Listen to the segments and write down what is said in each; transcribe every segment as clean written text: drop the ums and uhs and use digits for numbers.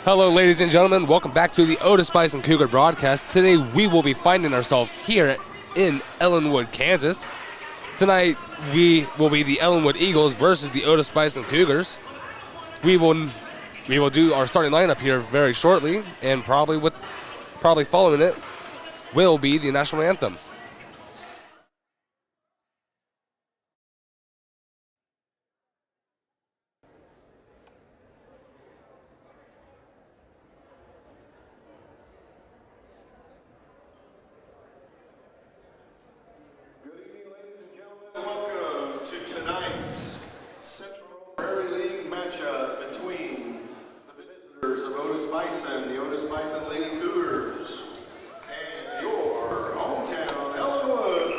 Hello, ladies and gentlemen. Welcome back to the Otis-Bison Cougar broadcast. Today, we will be finding ourselves here in Ellinwood, Kansas. Tonight, we will be the Ellinwood Eagles versus the Otis-Bison Cougars. We will do our starting lineup here very shortly, and probably following it will be the national anthem. Welcome to tonight's Central Prairie League matchup between the visitors of Otis-Bison, the Otis-Bison Lady Cougars, and your hometown Ellinwood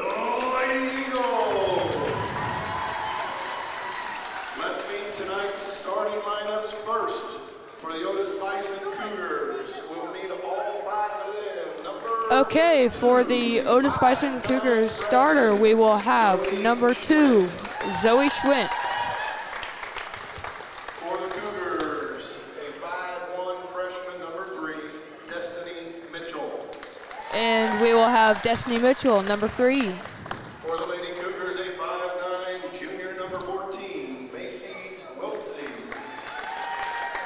Lady Eagles. Let's meet tonight's starting lineups first. For the Otis-Bison Cougars, we'll meet all five of them. Okay, for the Otis-Bison Cougars starter, we will have number 2, Zoe Schwint. For the Cougars, a 5'1" freshman, number 3, Destiny Mitchell. And we will have Destiny Mitchell, number 3. For the Lady Cougars, a 5'9" junior, number 14, Macy Wiltsey.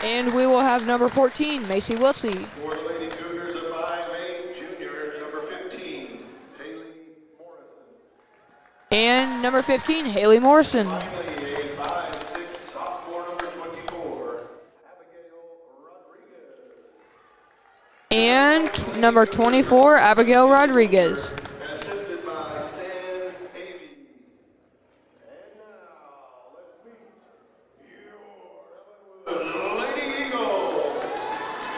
And we will have number 14, Macy Wiltsey. For the Lady Cougars, a 5'8" junior, number 15, Haley Morrison. And number 15, Haley Morrison. Finally, a 5'6" sophomore, number 24, Abigail Rodriguez. And number 24, Abigail Rodriguez. Assisted by Stan Avey. And now, let's meet your Lady Eagles.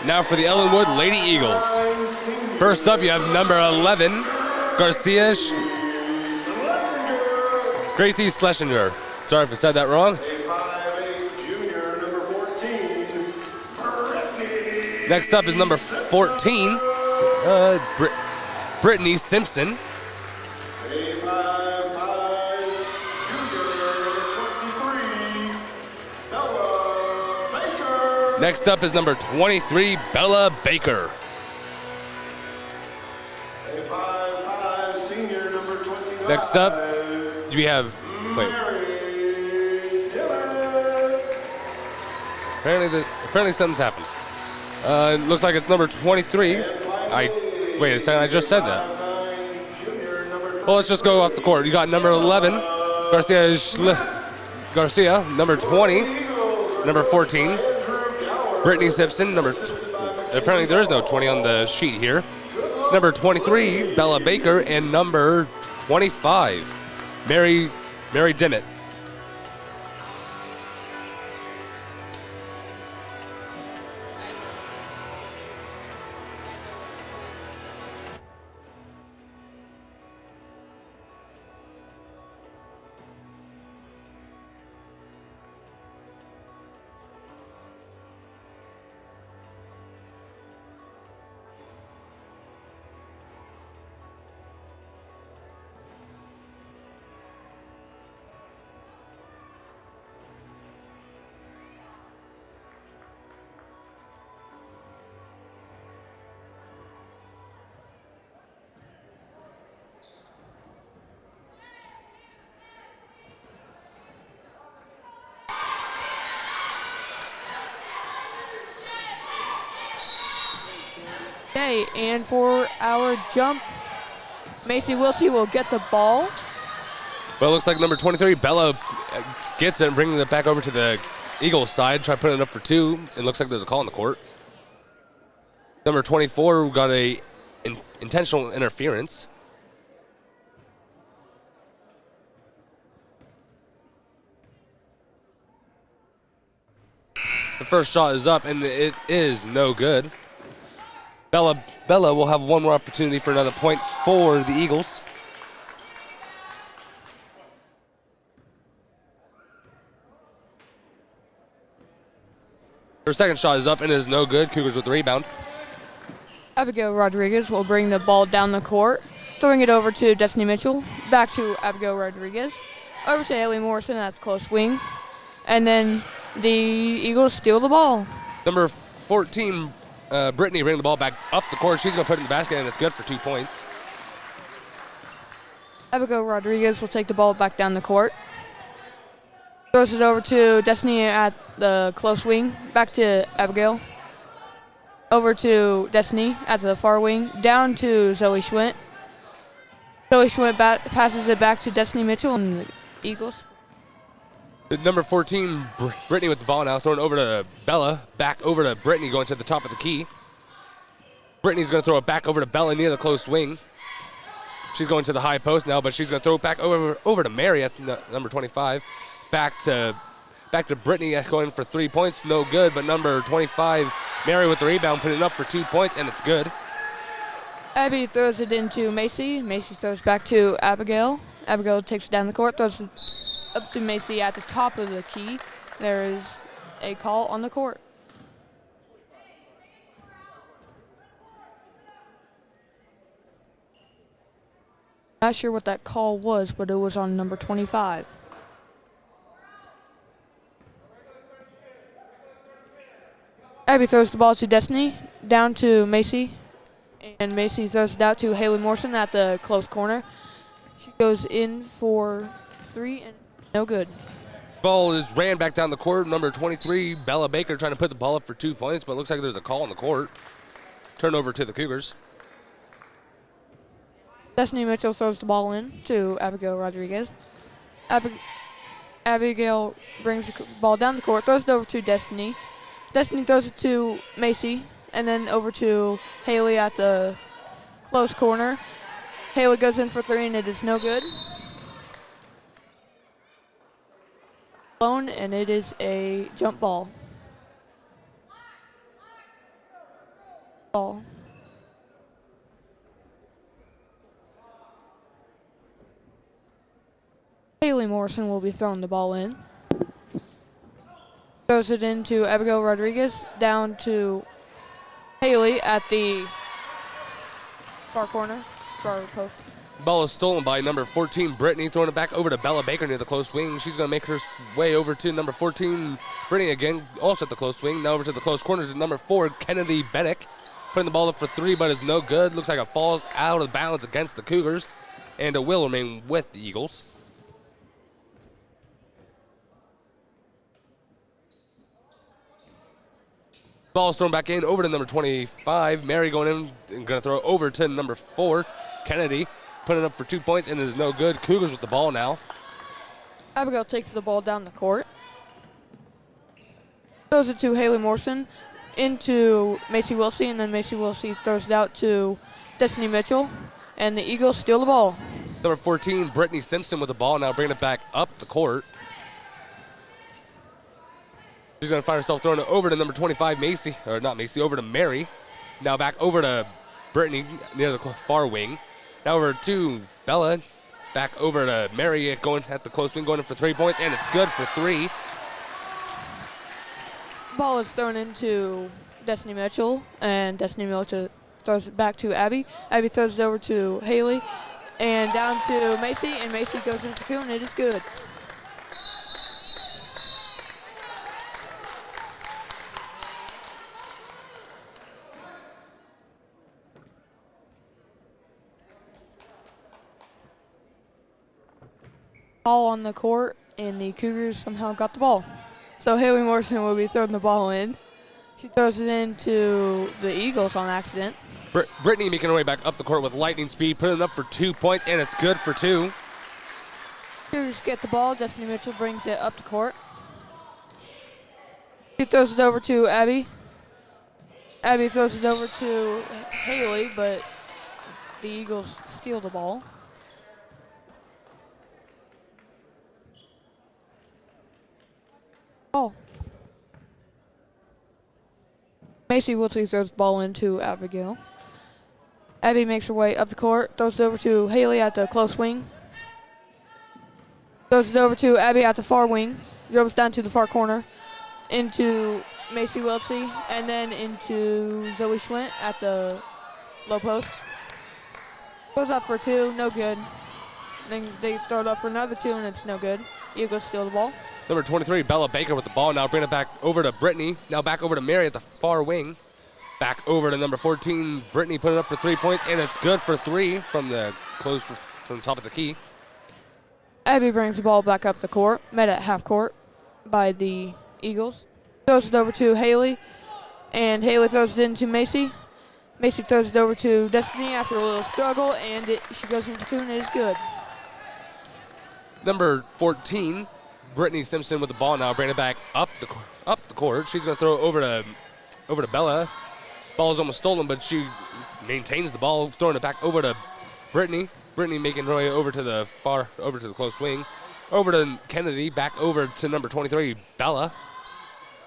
Now for the Ellinwood Lady Eagles. First up, you have number 11, Gracie Schlesinger. Sorry if I said that wrong. A 5'8" junior, number 14, Brittany. Next up is number 14, Brittany Simpson. A 5'5" junior, number 23, Bella Baker. Next up is number 23, Bella Baker. A 5'5" senior, number 25. Next up, we have, Mary Dillon. apparently something's happened. It looks like it's number 23. Wait a second, I just said that. 5'9" junior, number 20. Well, let's just go off the court. You got number 11, Garcia, number 20, number 14, Brittany Simpson, apparently there is no 20 on the sheet here. Number 23, Bella Baker, and number 25, Mary Dimmitt. Okay, and for our jump, Macy Wiltsey will get the ball. But it looks like number 23, Bella, gets it and brings it back over to the Eagles side. Try putting it up for 2. It looks like there's a call on the court. Number 24 got a intentional interference. The first shot is up, and it is no good. Bella will have one more opportunity for another point for the Eagles. Her second shot is up and it is no good. Cougars with the rebound. Abigail Rodriguez will bring the ball down the court, throwing it over to Destiny Mitchell, back to Abigail Rodriguez, over to Haley Morrison, that's close wing, and then the Eagles steal the ball. Number 14, Brittany bringing the ball back up the court. She's going to put it in the basket, and it's good for 2 points. Abigail Rodriguez will take the ball back down the court. Throws it over to Destiny at the close wing. Back to Abigail. Over to Destiny at the far wing. Down to Zoe Schwint. Zoe Schwint passes it back to Destiny Mitchell and the Eagles. The number 14, Brittany with the ball now, throwing over to Bella. Back over to Brittany going to the top of the key. Brittany's going to throw it back over to Bella near the close wing. She's going to the high post now, but she's going to throw it back over to Mary at number 25. Back to Brittany going for 3 points. No good, but number 25, Mary with the rebound, putting it up for 2 points, and it's good. Abby throws it into Macy. Macy throws back to Abigail. Abigail takes it down the court, throws it up to Macy at the top of the key. There is a call on the court. Not sure what that call was, but it was on number 25. Abby throws the ball to Destiny, down to Macy, and Macy throws it out to Haley Morrison at the close corner. She goes in for 3 and no good. Ball is ran back down the court. Number 23, Bella Baker, trying to put the ball up for 2 points, but it looks like there's a call on the court. Turnover to the Cougars. Destiny Mitchell throws the ball in to Abigail Rodriguez. Abigail brings the ball down the court, throws it over to Destiny. Destiny throws it to Macy, and then over to Haley at the close corner. Haley goes in for 3, and it is no good. And it is a jump ball. Haley Morrison will be throwing the ball in. Throws it into Abigail Rodriguez, down to Haley at the far corner, far post. Ball is stolen by number 14, Brittany, throwing it back over to Bella Baker near the close wing. She's going to make her way over to number 14, Brittany again, also at the close wing. Now over to the close corner to number 4, Kennedy Bennick. Putting the ball up for 3, but it's no good. Looks like it falls out of bounds against the Cougars, and it will remain with the Eagles. Ball is thrown back in over to number 25. Mary going in and going to throw over to number 4, Kennedy. Putting it up for 2 points, and it is no good. Cougars with the ball now. Abigail takes the ball down the court. Throws it to Haley Morrison into Macy Wilsey, and then Macy Wilsey throws it out to Destiny Mitchell, and the Eagles steal the ball. Number 14, Brittany Simpson with the ball now, bringing it back up the court. She's going to find herself throwing it over to number 25, Macy, or not Macy, over to Mary. Now back over to Brittany near the far wing. Now over to Bella. Back over to Mary going at the close wing, going in for 3 points, and it's good for 3. Ball is thrown into Destiny Mitchell, and Destiny Mitchell throws it back to Abby. Abby throws it over to Haley, and down to Macy, and Macy goes in for 2, and it is good. Ball on the court, and the Cougars somehow got the ball. So Haley Morrison will be throwing the ball in. She throws it into the Eagles on accident. Brittany making her way back up the court with lightning speed, putting it up for 2 points, and it's good for 2. Cougars get the ball. Destiny Mitchell brings it up the court. She throws it over to Abby. Abby throws it over to Haley, but the Eagles steal the ball. Macy Wilsey throws the ball into Abigail. Abby makes her way up the court, throws it over to Haley at the close wing. Throws it over to Abby at the far wing. Dribbles down to the far corner. Into Macy Wilsey, and then into Zoe Schwint at the low post. Goes up for 2, no good. Then they throw it up for another 2, and it's no good. Eagles steal the ball. Number 23, Bella Baker with the ball. Now bring it back over to Brittany. Now back over to Mary at the far wing. Back over to number 14, Brittany putting up for 3 points, and it's good for 3 from the top of the key. Abby brings the ball back up the court, met at half court by the Eagles. Throws it over to Haley, and Haley throws it into Macy. Macy throws it over to Destiny after a little struggle, and she goes in for 2, and it is good. Number 14, Brittany Simpson with the ball now. Bring it back up the court. She's going to throw it over to Bella. Ball is almost stolen, but she maintains the ball, throwing it back over to Brittany. Brittany making her way over to the close wing. Over to Kennedy, back over to number 23, Bella.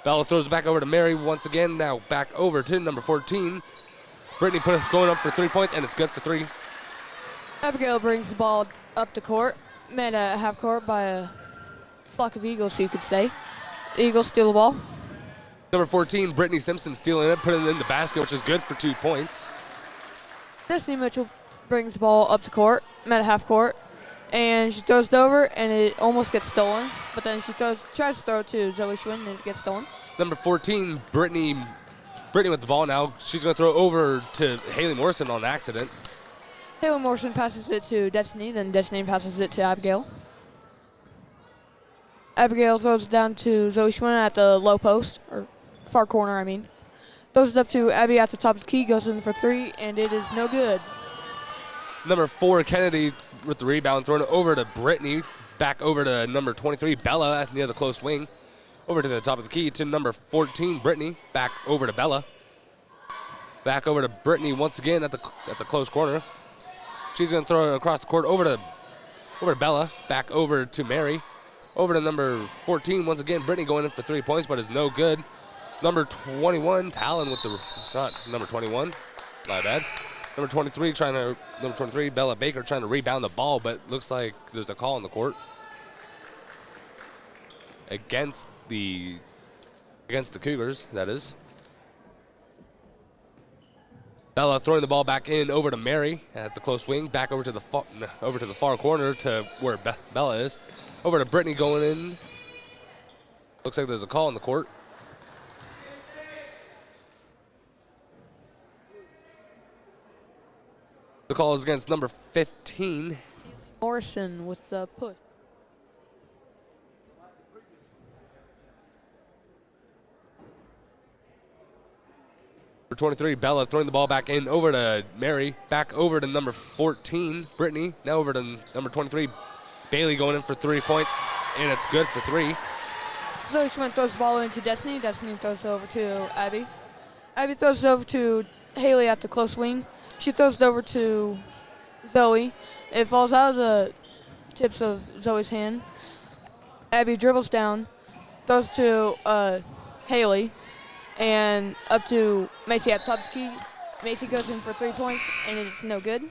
Bella throws it back over to Mary once again. Now back over to number 14. Brittany going up for 3 points, and it's good for 3. Abigail brings the ball up the court, met at half court by a flock of Eagles, you could say. The Eagles steal the ball. Number 14, Brittany Simpson stealing it, putting it in the basket, which is good for 2 points. Destiny Mitchell brings the ball up the court, met at half court, and she throws it over, and it almost gets stolen. But then she tries to throw it to Zoe Schwinn, and it gets stolen. Number 14, Brittany with the ball now. She's going to throw it over to Haley Morrison on accident. Haley Morrison passes it to Destiny, then Destiny passes it to Abigail. Abigail throws it down to Zoe Schwinn at the low post, or far corner, I mean. Throws it up to Abby at the top of the key, goes in for 3, and it is no good. Number 4, Kennedy with the rebound, throwing it over to Brittany. Back over to number 23, Bella near the close wing. Over to the top of the key to number 14, Brittany. Back over to Bella. Back over to Brittany once again at the close corner. She's going to throw it across the court over to Bella. Back over to Mary. Over to number 14 once again. Brittany going in for 3 points, but is no good. Number 21, Talon with the not number 21. My bad. Number 23, Bella Baker trying to rebound the ball, but looks like there's a call on the court against the Cougars, that is. Bella throwing the ball back in over to Mary at the close wing, back over to the far corner to where Bella is. Over to Brittany going in. Looks like there's a call on the court. The call is against number 15. Morrison with the push. For 23, Bella throwing the ball back in over to Mary. Back over to number 14, Brittany. Now over to number 23, Bailey going in for 3 points, and it's good for 3. Zoe Schwinn throws the ball into Destiny. Destiny throws it over to Abby. Abby throws it over to Haley at the close wing. She throws it over to Zoe. It falls out of the tips of Zoe's hand. Abby dribbles down, throws to Haley, and up to Macy at the top of the key. Macy goes in for 3 points, and it's no good.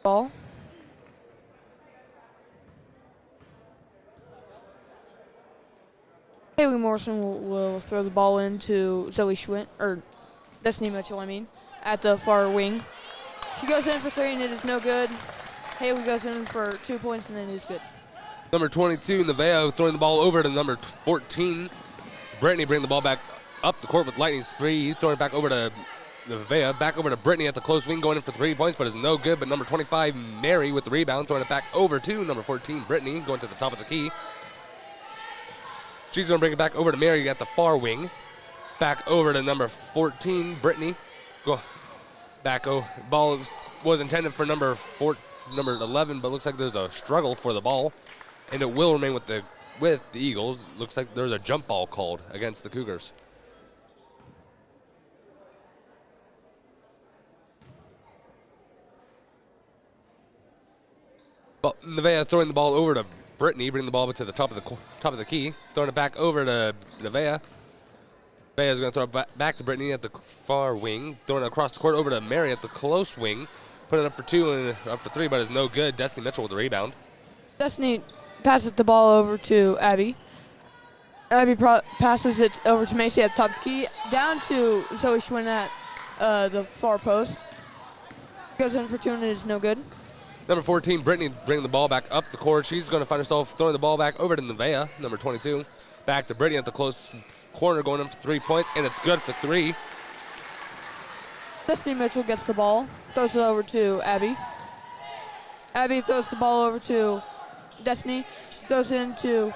Ball. Haley Morrison will throw the ball into Zoe Schwinn, or Destiny Mitchell, I mean, at the far wing. She goes in for 3, and it is no good. Haley goes in for 2 points, and then it is good. Number 22, Nevaeh throwing the ball over to number 14. Brittany bringing the ball back up the court with lightning speed, throwing it back over to Nevaeh, back over to Brittany at the close wing, going in for 3 points, but is no good. But number 25, Mary with the rebound, throwing it back over to number 14, Brittany, going to the top of the key. She's going to bring it back over to Mary at the far wing. Back over to number 14, Brittany. Ball was intended for number 11, but looks like there's a struggle for the ball, and it will remain with the Eagles. Looks like there's a jump ball called against the Cougars. But Nevaeh throwing the ball over to Brittany, bringing the ball to the top of the key, throwing it back over to Nevaeh. Nevaeh is going to throw it back to Brittany at the far wing, throwing it across the court over to Mary at the close wing, putting it up for 2 and up for 3, but is no good. Destiny Mitchell with the rebound. Destiny passes the ball over to Abby. Abby passes it over to Macy at the top of the key, down to Zoe Schwinn at the far post. Goes in for 2 and it is no good. Number 14, Brittany bringing the ball back up the court. She's going to find herself throwing the ball back over to Nevaeh, number 22. Back to Brittany at the close corner, going in for 3 points, and it's good for 3. Destiny Mitchell gets the ball, throws it over to Abby. Abby throws the ball over to Destiny. She throws it into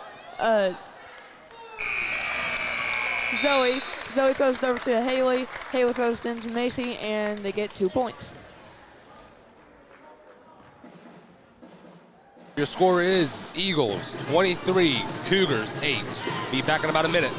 Zoe. Zoe throws it over to Haley. Haley throws it into Macy, and they get 2 points. Your score is Eagles 23, Cougars 8. Be back in about a minute.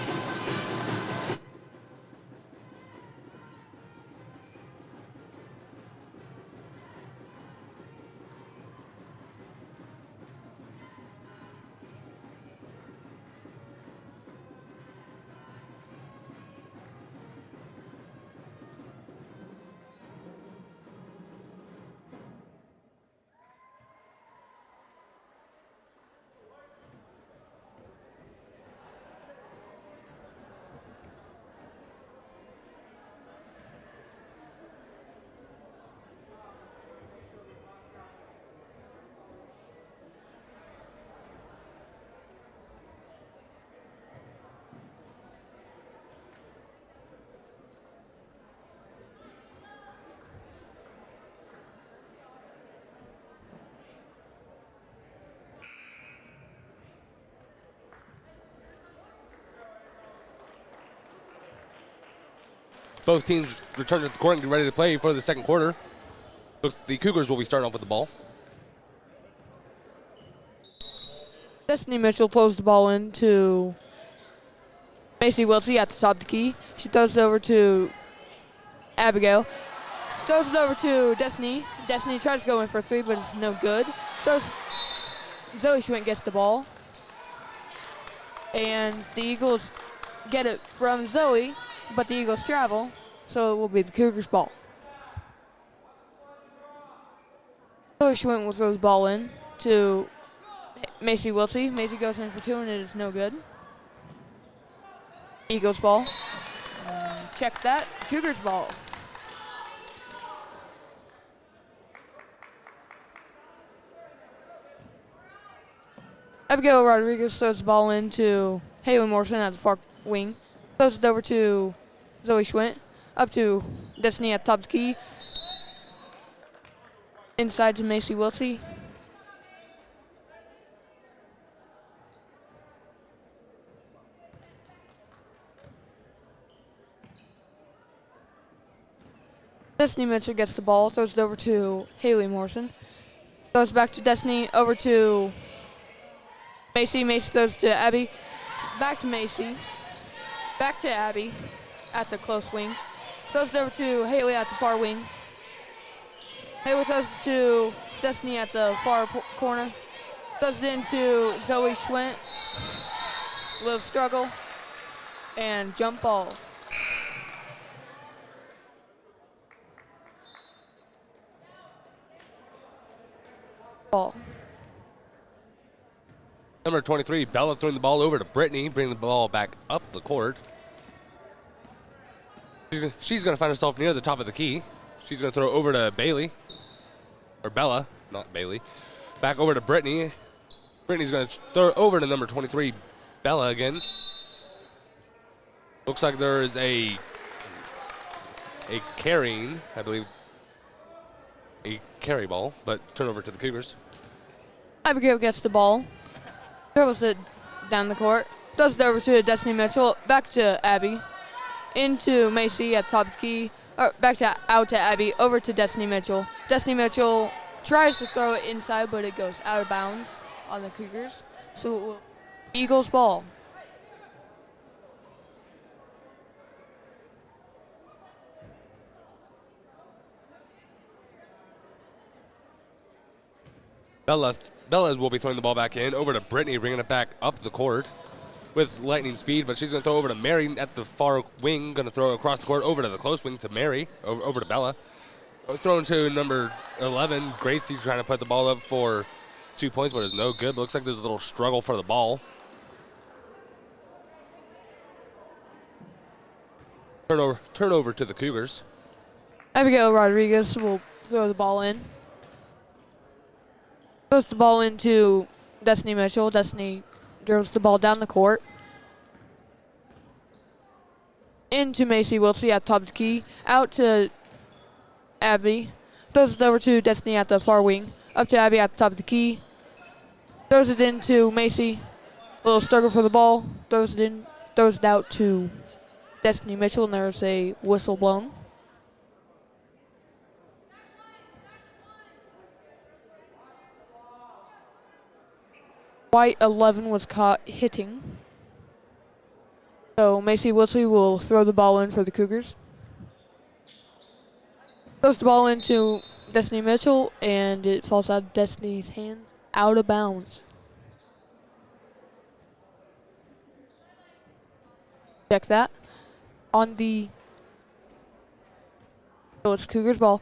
Both teams return to the court and get ready to play for the second quarter. Looks the Cougars will be starting off with the ball. Destiny Mitchell throws the ball into Macy Wiltsey at the top of the key. She throws it over to Abigail. She throws it over to Destiny. Destiny tries to go in for 3, but it's no good. Zoe Schwint gets the ball. And the Eagles get it from Zoe, but the Eagles travel, so it will be the Cougars' ball. Zoe Schwint will throw the ball in to Macy Wiltsey. Macy goes in for 2, and it is no good. Eagles' ball. Check that. Cougars' ball. Abigail Rodriguez throws the ball into Haley Morrison at the far wing. Throws it over to Zoe Schwint. Up to Destiny at the top of the key. Inside to Macy Wiltsey. Destiny Mitchell gets the ball, throws it over to Haley Morrison. Throws back to Destiny, over to Macy. Macy throws to Abby. Back to Macy. Back to Abby at the close wing. Throws it over to Haley at the far wing. Haley throws it to Destiny at the far corner. Throws it into Zoe Schwint. Little struggle. And jump ball. Ball. Number 23, Bella throwing the ball over to Brittany, bringing the ball back up the court. She's going to find herself near the top of the key. She's going to throw over to Bailey. Or Bella, not Bailey. Back over to Brittany. Brittany's going to throw over to number 23, Bella again. Looks like there is a carrying, I believe, a carry ball, but turn over to the Cougars. Abigail gets the ball. Dribbles it down the court. Throws it over to Destiny Mitchell. Back to Abby. Into Macy at top of the key. Back to out to Abby. Over to Destiny Mitchell. Destiny Mitchell tries to throw it inside, but it goes out of bounds on the Cougars. So Eagles ball. Bella will be throwing the ball back in, over to Brittany, bringing it back up the court with lightning speed, but she's going to throw over to Mary at the far wing, going to throw across the court over to the close wing to Mary, over to Bella. Thrown to number 11, Gracie trying to put the ball up for 2 points, but it's no good. But looks like there's a little struggle for the ball. Turnover to the Cougars. Abigail Rodriguez will throw the ball in. Throws the ball into Destiny Mitchell. Destiny dribbles the ball down the court. Into Macy Wiltsey at the top of the key. Out to Abby. Throws it over to Destiny at the far wing. Up to Abby at the top of the key. Throws it into Macy. A little struggle for the ball. Throws it in. Throws it out to Destiny Mitchell, and there's a whistle blown. White 11 was caught hitting. So Macy Wiltsey will throw the ball in for the Cougars. Throws the ball into Destiny Mitchell, and it falls out of Destiny's hands, out of bounds. Check that. On the... So it's Cougars ball.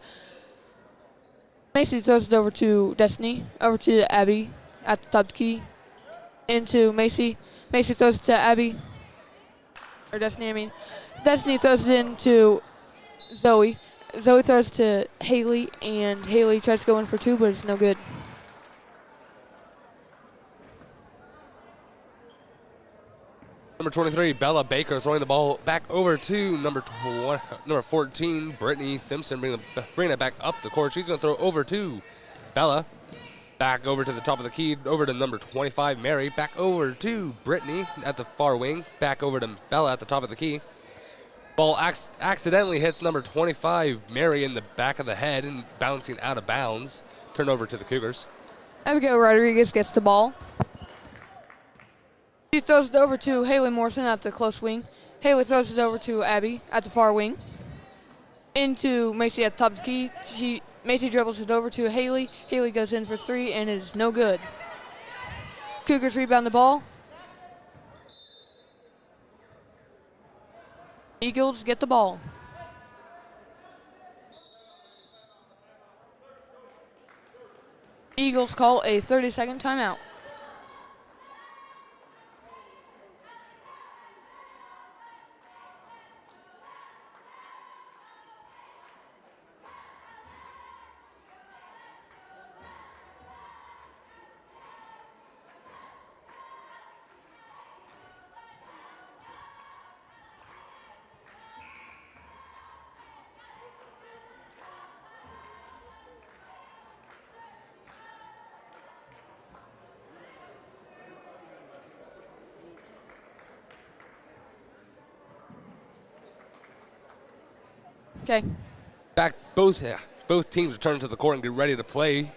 Macy throws it over to Destiny, over to Abby at the top of the key. Into Macy. Macy throws it to Abby. Or Destiny, I mean. Destiny throws it into Zoe. Zoe throws to Haley, and Haley tries to go in for two, but it's no good. Number 23, Bella Baker throwing the ball back over to number 14, Brittany Simpson, bringing it back up the court. She's going to throw over to Bella. Back over to the top of the key, over to number 25, Mary. Back over to Brittany at the far wing. Back over to Bella at the top of the key. Ball accidentally hits number 25, Mary, in the back of the head and bouncing out of bounds. Turnover to the Cougars. Abigail Rodriguez gets the ball. She throws it over to Haley Morrison at the close wing. Haley throws it over to Abby at the far wing. Into Macy at the top of the key. Macy dribbles it over to Haley. Haley goes in for three, and it is no good. Cougars rebound the ball. Eagles get the ball. Eagles call a 30-second timeout. Okay. Back, both teams return to the court and get ready to play.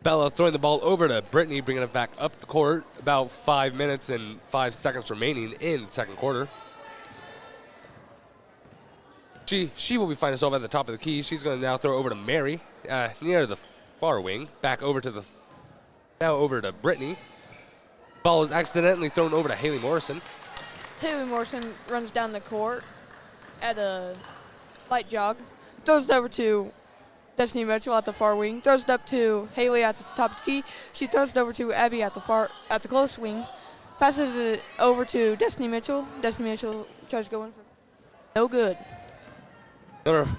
Bella throwing the ball over to Brittany, bringing it back up the court. About 5 minutes and 5 seconds remaining in the second quarter. She will be finding herself at the top of the key. She's going to now throw over to Mary, near the far wing. Back over to now over to Brittany. Ball is accidentally thrown over to Haley Morrison. Haley Morrison runs down the court at a light jog. Throws it over to Destiny Mitchell at the far wing. Throws it up to Haley at the top of the key. She throws it over to Abby at the close wing. Passes it over to Destiny Mitchell. Destiny Mitchell tries to go in for no good.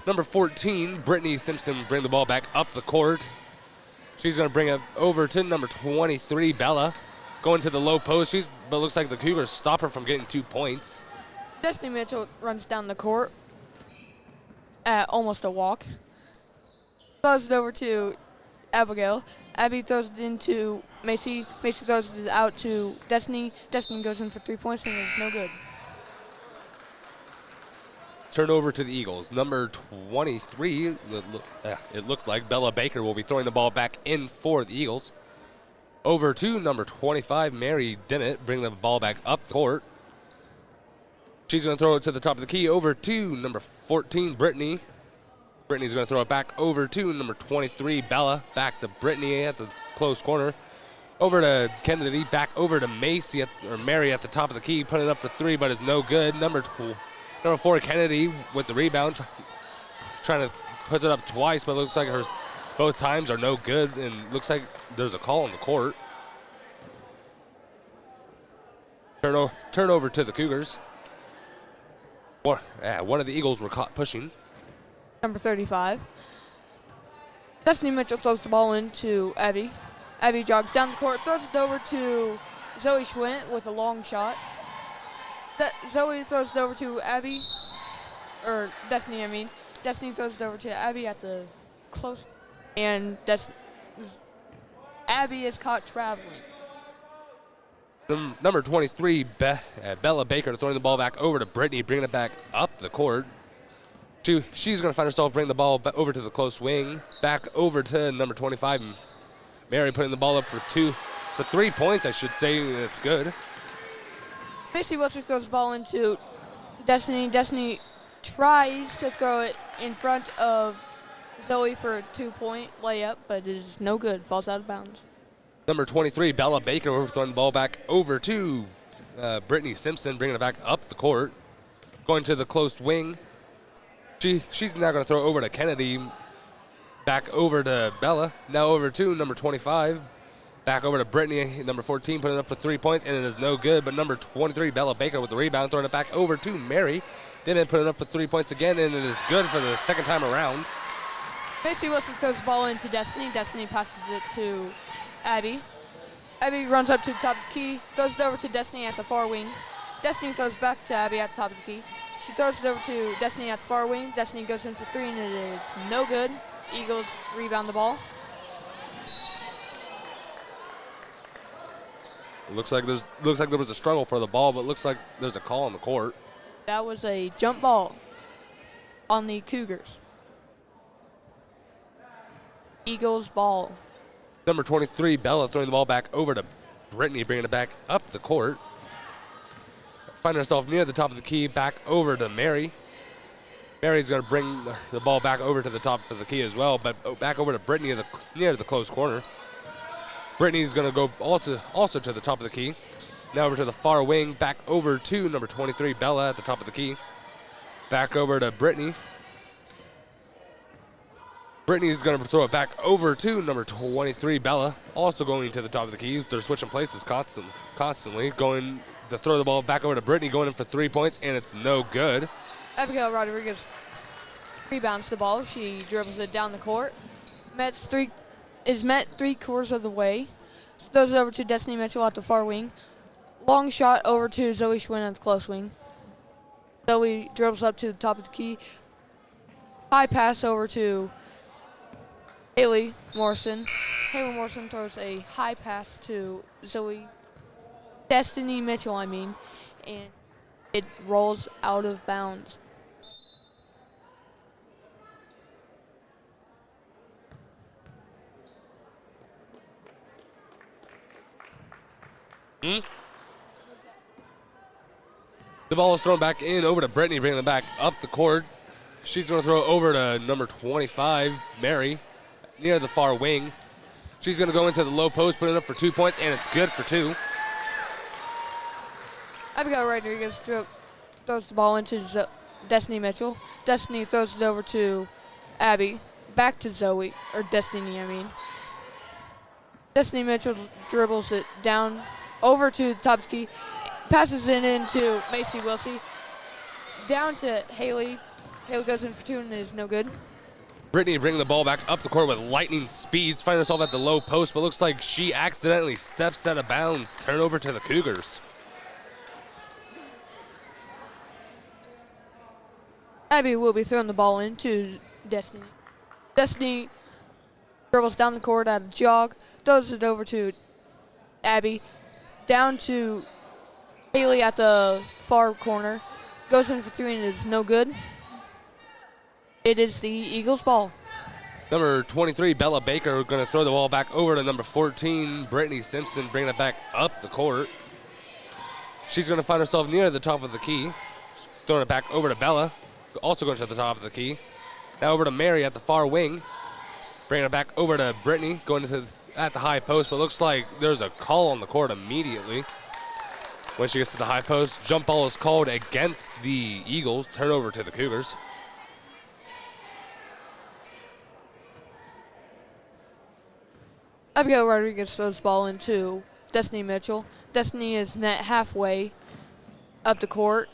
Number 14, Brittany Simpson, bring the ball back up the court. She's going to bring it over to number 23, Bella. Going to the low post, but looks like the Cougars stop her from getting 2 points. Destiny Mitchell runs down the court at almost a walk. Throws it over to Abigail. Abby throws it into Macy. Macy throws it out to Destiny. Destiny goes in for 3 points, and it's no good. Turnover to the Eagles. Number 23, it looks like Bella Baker will be throwing the ball back in for the Eagles. Over to number 25, Mary Dimmitt, bring the ball back up the court. She's going to throw it to the top of the key. Over to number 14, Brittany. Brittany's going to throw it back over to number 23, Bella. Back to Brittany at the close corner. Over to Kennedy. Back over to Mary at the top of the key. Putting it up for three, but it's no good. Number 4, Kennedy with the rebound. Trying to put it up twice, but it looks like both times are no good. And looks like there's a call on the court. Turnover to the Cougars. One of the Eagles were caught pushing. Number 35. Destiny Mitchell throws the ball into Abby. Abby jogs down the court, throws it over to Zoe Schwint with a long shot. Zoe throws it over to Abby, or Destiny, I mean. Destiny throws it over to Abby at the close, and Abby is caught traveling. Number 23, Bella Baker, throwing the ball back over to Brittany, bringing it back up the court. She's going to find herself bringing the ball over to the close wing, back over to number 25, Mary, putting the ball up for 3 points, I should say. That's good. Macy Wilson throws the ball into Destiny. Destiny tries to throw it in front of Zoe for a 2-point layup, but it is no good. Falls out of bounds. Number 23, Bella Baker, throwing the ball back over to Brittany Simpson, bringing it back up the court. Going to the close wing. She's now going to throw over to Kennedy. Back over to Bella. Now over to number 25. Back over to Brittany, number 14, putting it up for 3 points, and it is no good. But number 23, Bella Baker, with the rebound, throwing it back over to Mary. Didn't put it up for 3 points again, and it is good for the second time around. Macy Wilson throws the ball into Destiny. Destiny passes it to Abby. Abby runs up to the top of the key, throws it over to Destiny at the far wing. Destiny throws back to Abby at the top of the key. She throws it over to Destiny at the far wing. Destiny goes in for 3, and it is no good. Eagles rebound the ball. It looks like there was a struggle for the ball, but it looks like there's a call on the court. That was a jump ball on the Cougars. Eagles ball. Number 23, Bella, throwing the ball back over to Brittany, bringing it back up the court. Find herself near the top of the key, back over to Mary. Mary's going to bring the ball back over to the top of the key as well, but back over to Brittany near the close corner. Brittany's going to go also to the top of the key. Now over to the far wing, back over to number 23, Bella, at the top of the key. Back over to Brittany. Brittany's going to throw it back over to number 23, Bella, also going to the top of the key. They're switching places constantly, going to throw the ball back over to Brittany, going in for 3 points, and it's no good. Abigail Rodriguez rebounds the ball. She dribbles it down the court. Is met 3/4 of the way. Throws it over to Destiny Mitchell at the far wing. Long shot over to Zoe Schwinn at the close wing. Zoe dribbles up to the top of the key. High pass over to Haley Morrison. Haley Morrison throws a high pass to Destiny Mitchell, and it rolls out of bounds. The ball is thrown back in over to Brittany, bringing it back up the court. She's going to throw it over to number 25, Mary, near the far wing. She's going to go into the low post, put it up for 2 points, and it's good for 2. Abigail Rodriguez throws the ball into Destiny Mitchell. Destiny throws it over to Abby. Back to Zoe, or Destiny, Destiny Mitchell dribbles it down over to Topsky, passes it into Macy Wilson. Down to Haley. Haley goes in for 2 and it is no good. Brittany bringing the ball back up the court with lightning speeds, finding herself at the low post, but looks like she accidentally steps out of bounds. Turnover to the Cougars. Abby will be throwing the ball into Destiny. Destiny dribbles down the court at a jog, throws it over to Abby, down to Haley at the far corner, goes in for 3 and it is no good. It is the Eagles ball. Number 23, Bella Baker, going to throw the ball back over to number 14, Brittany Simpson, bringing it back up the court. She's going to find herself near the top of the key, throwing it back over to Bella, also going to the top of the key. Now over to Mary at the far wing, bringing it back over to Brittany, going at the high post, but looks like there's a call on the court immediately. When she gets to the high post, jump ball is called against the Eagles, turnover to the Cougars. Abigail Rodriguez throws the ball into Destiny Mitchell. Destiny is met halfway up the court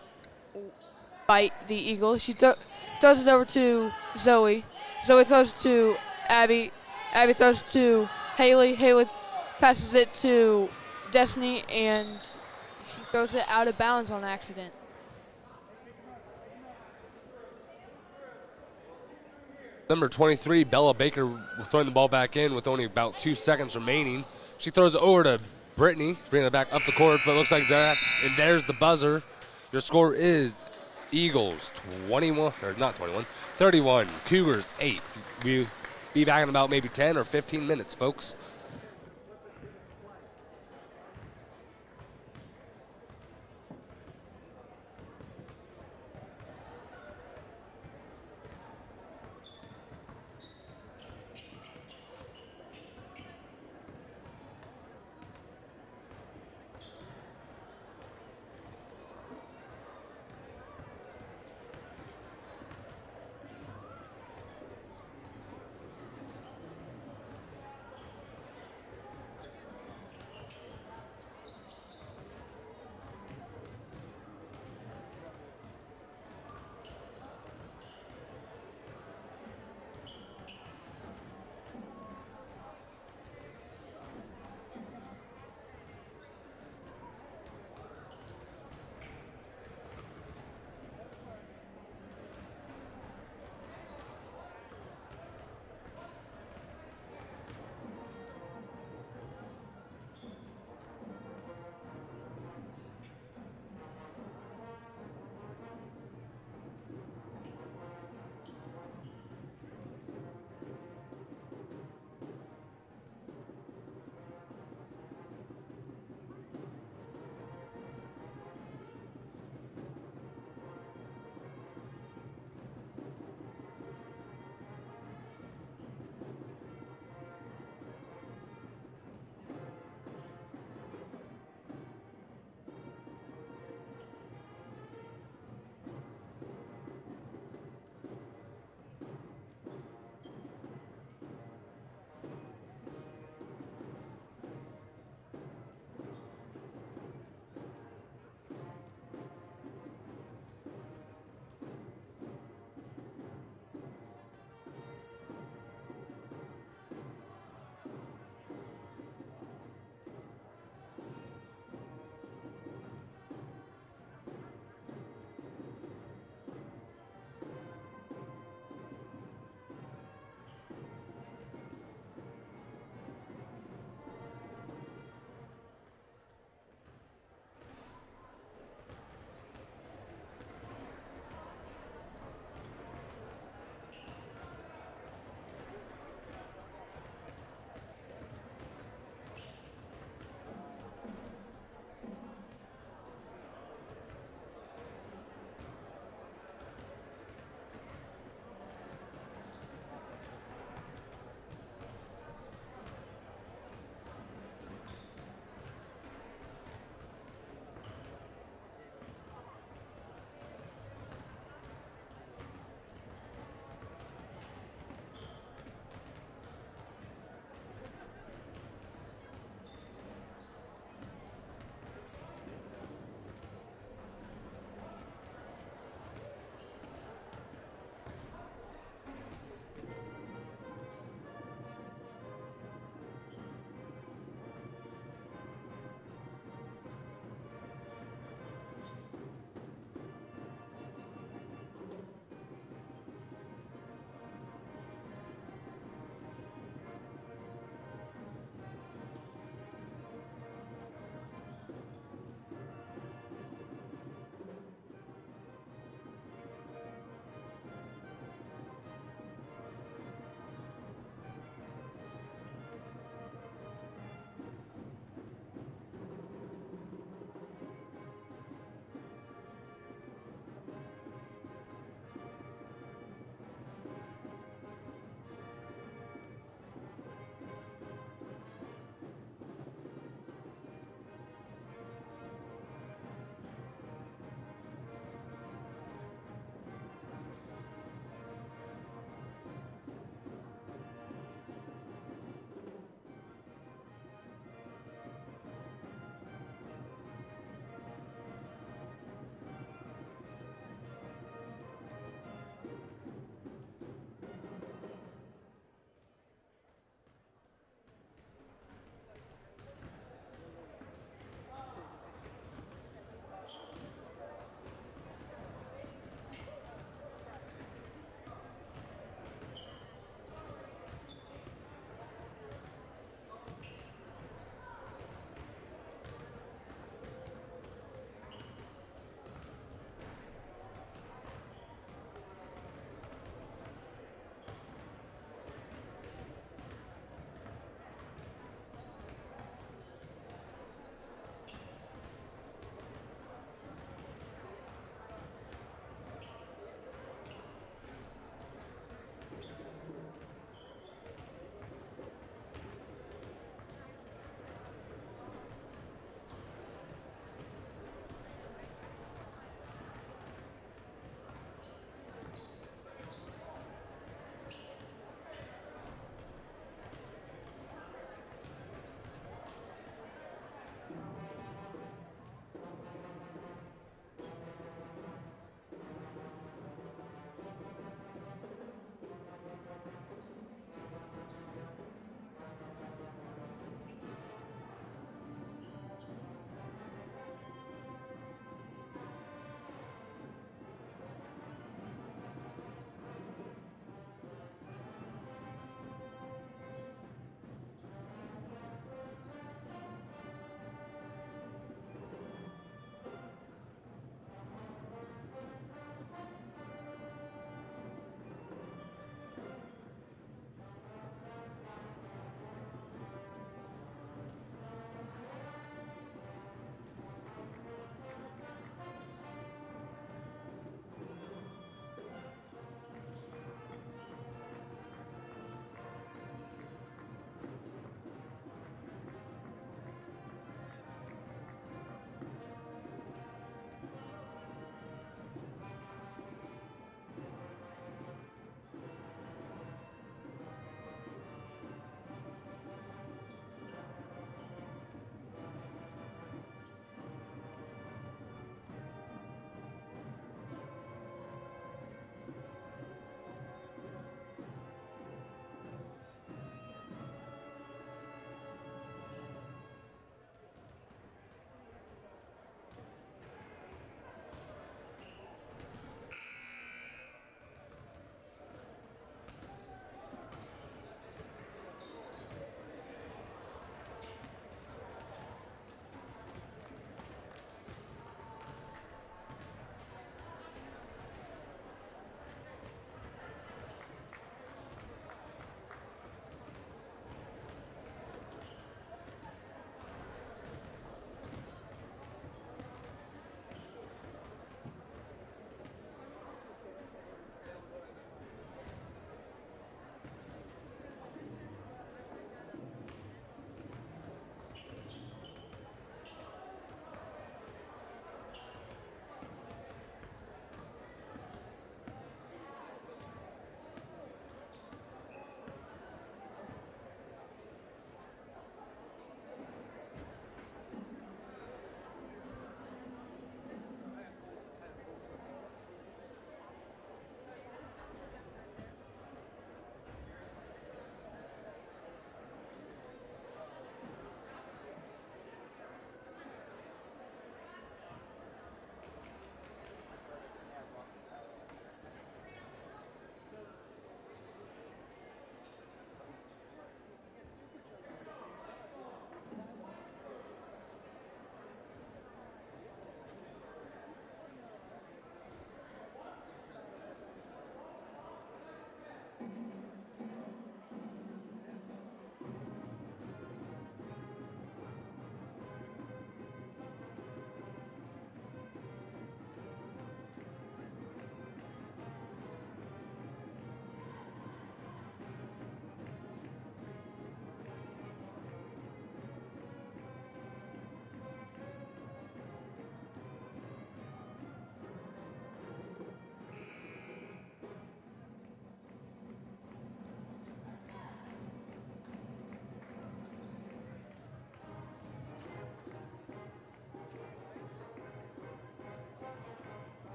by the Eagles. She throws it over to Zoe. Zoe throws it to Abby. Abby throws it to Haley. Haley passes it to Destiny, and she throws it out of bounds on accident. Number 23, Bella Baker, throwing the ball back in with only about 2 seconds remaining. She throws it over to Brittany, bringing it back up the court, but it looks like and there's the buzzer. Your score is Eagles 21, or not 21, 31, Cougars 8. We'll be back in about maybe 10 or 15 minutes, folks.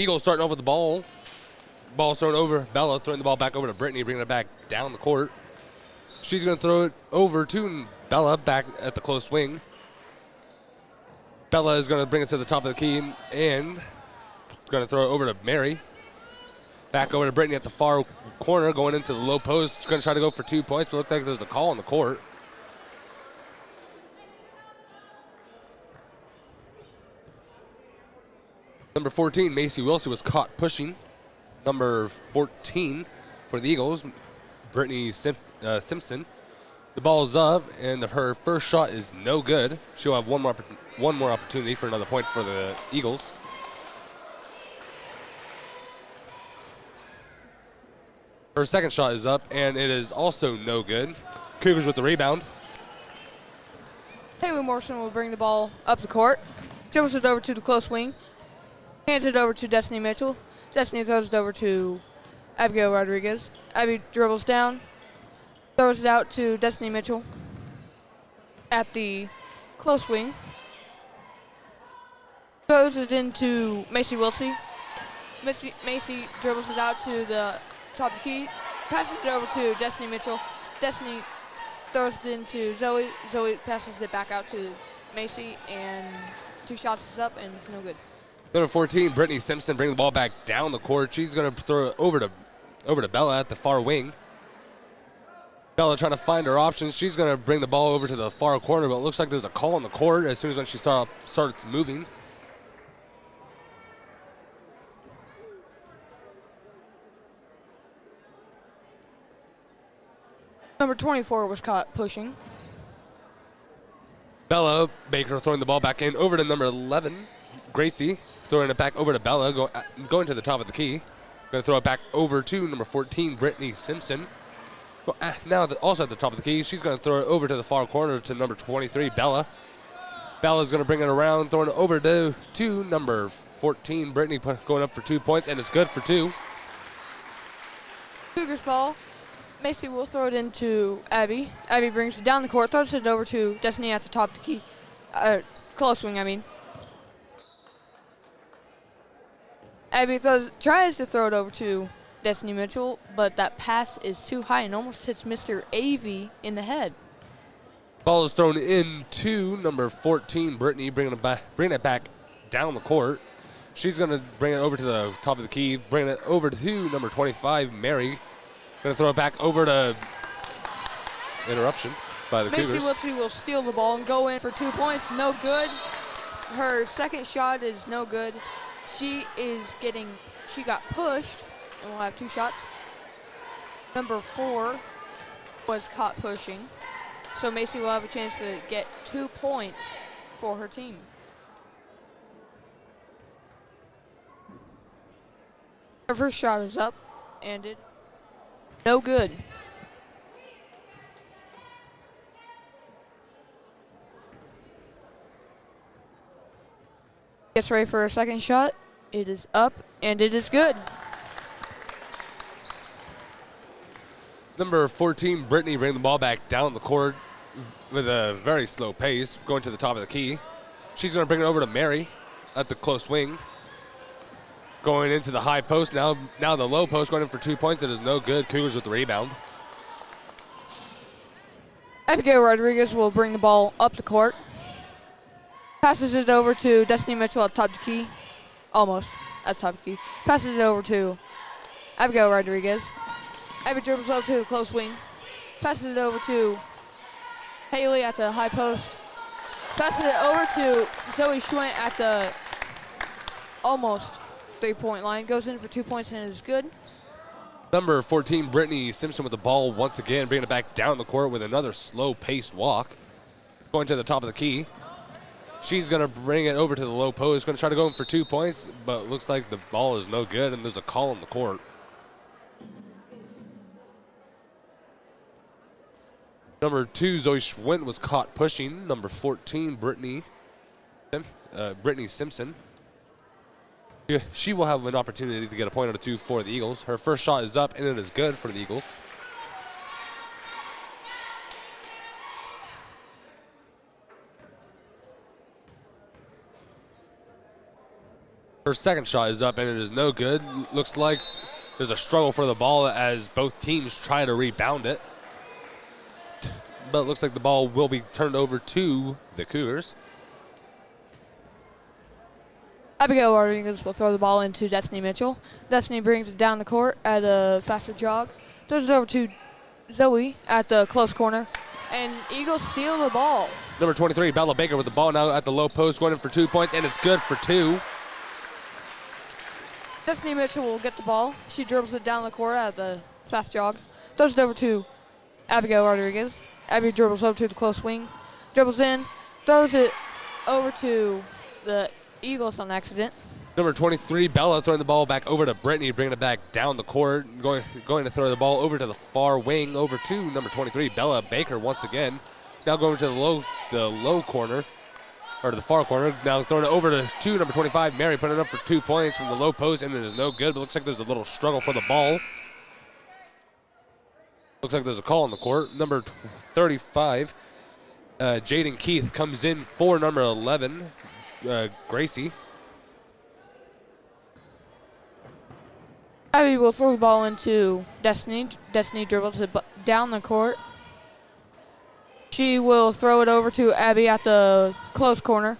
Eagles starting off with the ball. Ball thrown over. Bella throwing the ball back over to Brittany, bringing it back down the court. She's going to throw it over to Bella back at the close wing. Bella is going to bring it to the top of the key and going to throw it over to Mary. Back over to Brittany at the far corner, going into the low post. She's going to try to go for 2 points, but looks like there's a call on the court. Number 14, Macy Wilson, was caught pushing. Number 14 for the Eagles, Brittany Simpson. The ball's up, and her first shot is no good. She'll have one more opportunity for another point for the Eagles. Her second shot is up, and it is also no good. Cougars with the rebound. Haley Morrison will bring the ball up the court. Dribbles it over to the close wing. Hands it over to Destiny Mitchell. Destiny throws it over to Abigail Rodriguez. Abby dribbles down. Throws it out to Destiny Mitchell at the close wing. Throws it into Macy Wilsey. Macy dribbles it out to the top of the key. Passes it over to Destiny Mitchell. Destiny throws it into Zoe. Zoe passes it back out to Macy, and 2 shots is up, and it's no good. Number 14, Brittany Simpson, bringing the ball back down the court. She's going to throw it over to Bella at the far wing. Bella trying to find her options. She's going to bring the ball over to the far corner, but it looks like there's a call on the court as soon as when she starts moving. Number 24 was caught pushing. Bella Baker throwing the ball back in over to number 11, Gracie, throwing it back over to Bella, going to the top of the key. Going to throw it back over to number 14, Brittany Simpson. Now also at the top of the key, she's going to throw it over to the far corner to number 23, Bella. Bella's going to bring it around, throwing it over to number 14, Brittany, going up for 2 points, and it's good for 2. Cougars ball. Macy will throw it into Abby. Abby brings it down the court, throws it over to Destiny at the top of the key. Close wing, I mean. Abby tries to throw it over to Destiny Mitchell, but that pass is too high and almost hits Mr. Avey in the head. Ball is thrown in to number 14, Brittany, bringing it back down the court. She's going to bring it over to the top of the key, bringing it over to number 25, Mary. Going to throw it back over to interruption by the Cougars. Macy Wilson will steal the ball and go in for 2 points. No good. Her second shot is no good. She got pushed and will have 2 shots. Number 4 was caught pushing. So Macy will have a chance to get 2 points for her team. Her first shot is up and it no good. Gets ready for a second shot. It is up and it is good. Number 14, Brittany, bringing the ball back down the court with a very slow pace, going to the top of the key. She's going to bring it over to Mary at the close wing. Going into the high post now the low post, going in for 2 points. It is no good. Cougars with the rebound. Abigail Rodriguez will bring the ball up the court. Passes it over to Destiny Mitchell at the top of the key. Almost at the top of the key. Passes it over to Abigail Rodriguez. Abby dribbles over to the close wing. Passes it over to Haley at the high post. Passes it over to Zoe Schwint at the almost 3-point line. Goes in for 2 points and is good. Number 14, Brittany Simpson with the ball once again, bringing it back down the court with another slow-paced walk. Going to the top of the key. She's going to bring it over to the low post. Going to try to go in for 2 points, but looks like the ball is no good, and there's a call on the court. Number 2, Zoe Schwint was caught pushing. Number 14, Brittany Simpson. She will have an opportunity to get a point or 2 for the Eagles. Her first shot is up, and it is good for the Eagles. Her second shot is up, and it is no good. Looks like there's a struggle for the ball as both teams try to rebound it. But it looks like the ball will be turned over to the Cougars. Abigail Rodriguez will throw the ball into Destiny Mitchell. Destiny brings it down the court at a faster jog. Throws it over to Zoe at the close corner. And Eagles steal the ball. Number 23, Bella Baker with the ball now at the low post, going in for 2 points, and it's good for 2. Destiny Mitchell will get the ball. She dribbles it down the court at the fast jog. Throws it over to Abigail Rodriguez. Abby dribbles over to the close wing. Dribbles in. Throws it over to the Eagles on accident. Number 23, Bella throwing the ball back over to Brittany, bringing it back down the court. Going to throw the ball over to the far wing, over to number 23, Bella Baker once again. Now going to the low corner, or to the far corner. Now throwing it over to number 25, Mary, putting it up for 2 points from the low post, and it is no good, but looks like there's a little struggle for the ball. Looks like there's a call on the court. Number 35, Jaden Keith comes in for number 11, Gracie. Abby will throw the ball into Destiny. Destiny dribbles it down the court. She will throw it over to Abby at the close corner.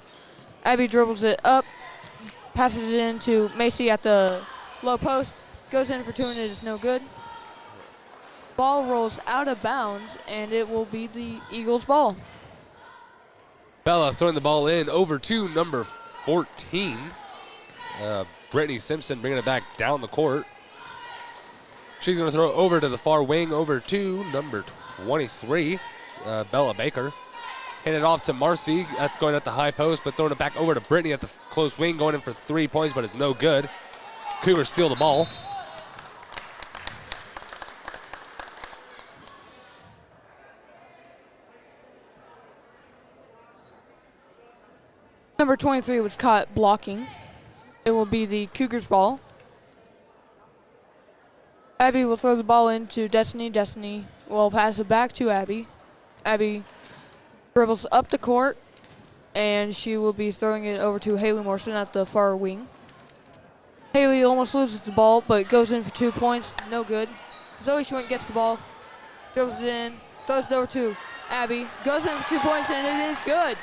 Abby dribbles it up, passes it into Macy at the low post, goes in for 2, and it is no good. Ball rolls out of bounds, and it will be the Eagles' ball. Bella throwing the ball in over to number 14, Brittany Simpson, bringing it back down the court. She's going to throw it over to the far wing, over to number 23, Bella Baker. Hand it off to Marcy, going at the high post, but throwing it back over to Brittany at the close wing, going in for 3 points, but it's no good. Cougars steal the ball. Number 23 was caught blocking. It will be the Cougars' ball. Abby will throw the ball into Destiny. Destiny will pass it back to Abby. Abby dribbles up the court, and she will be throwing it over to Haley Morrison at the far wing. Haley almost loses the ball, but goes in for 2 points. No good. Zoe Schwint gets the ball, dribbles it in, throws it over to Abby, goes in for 2 points, and it is good.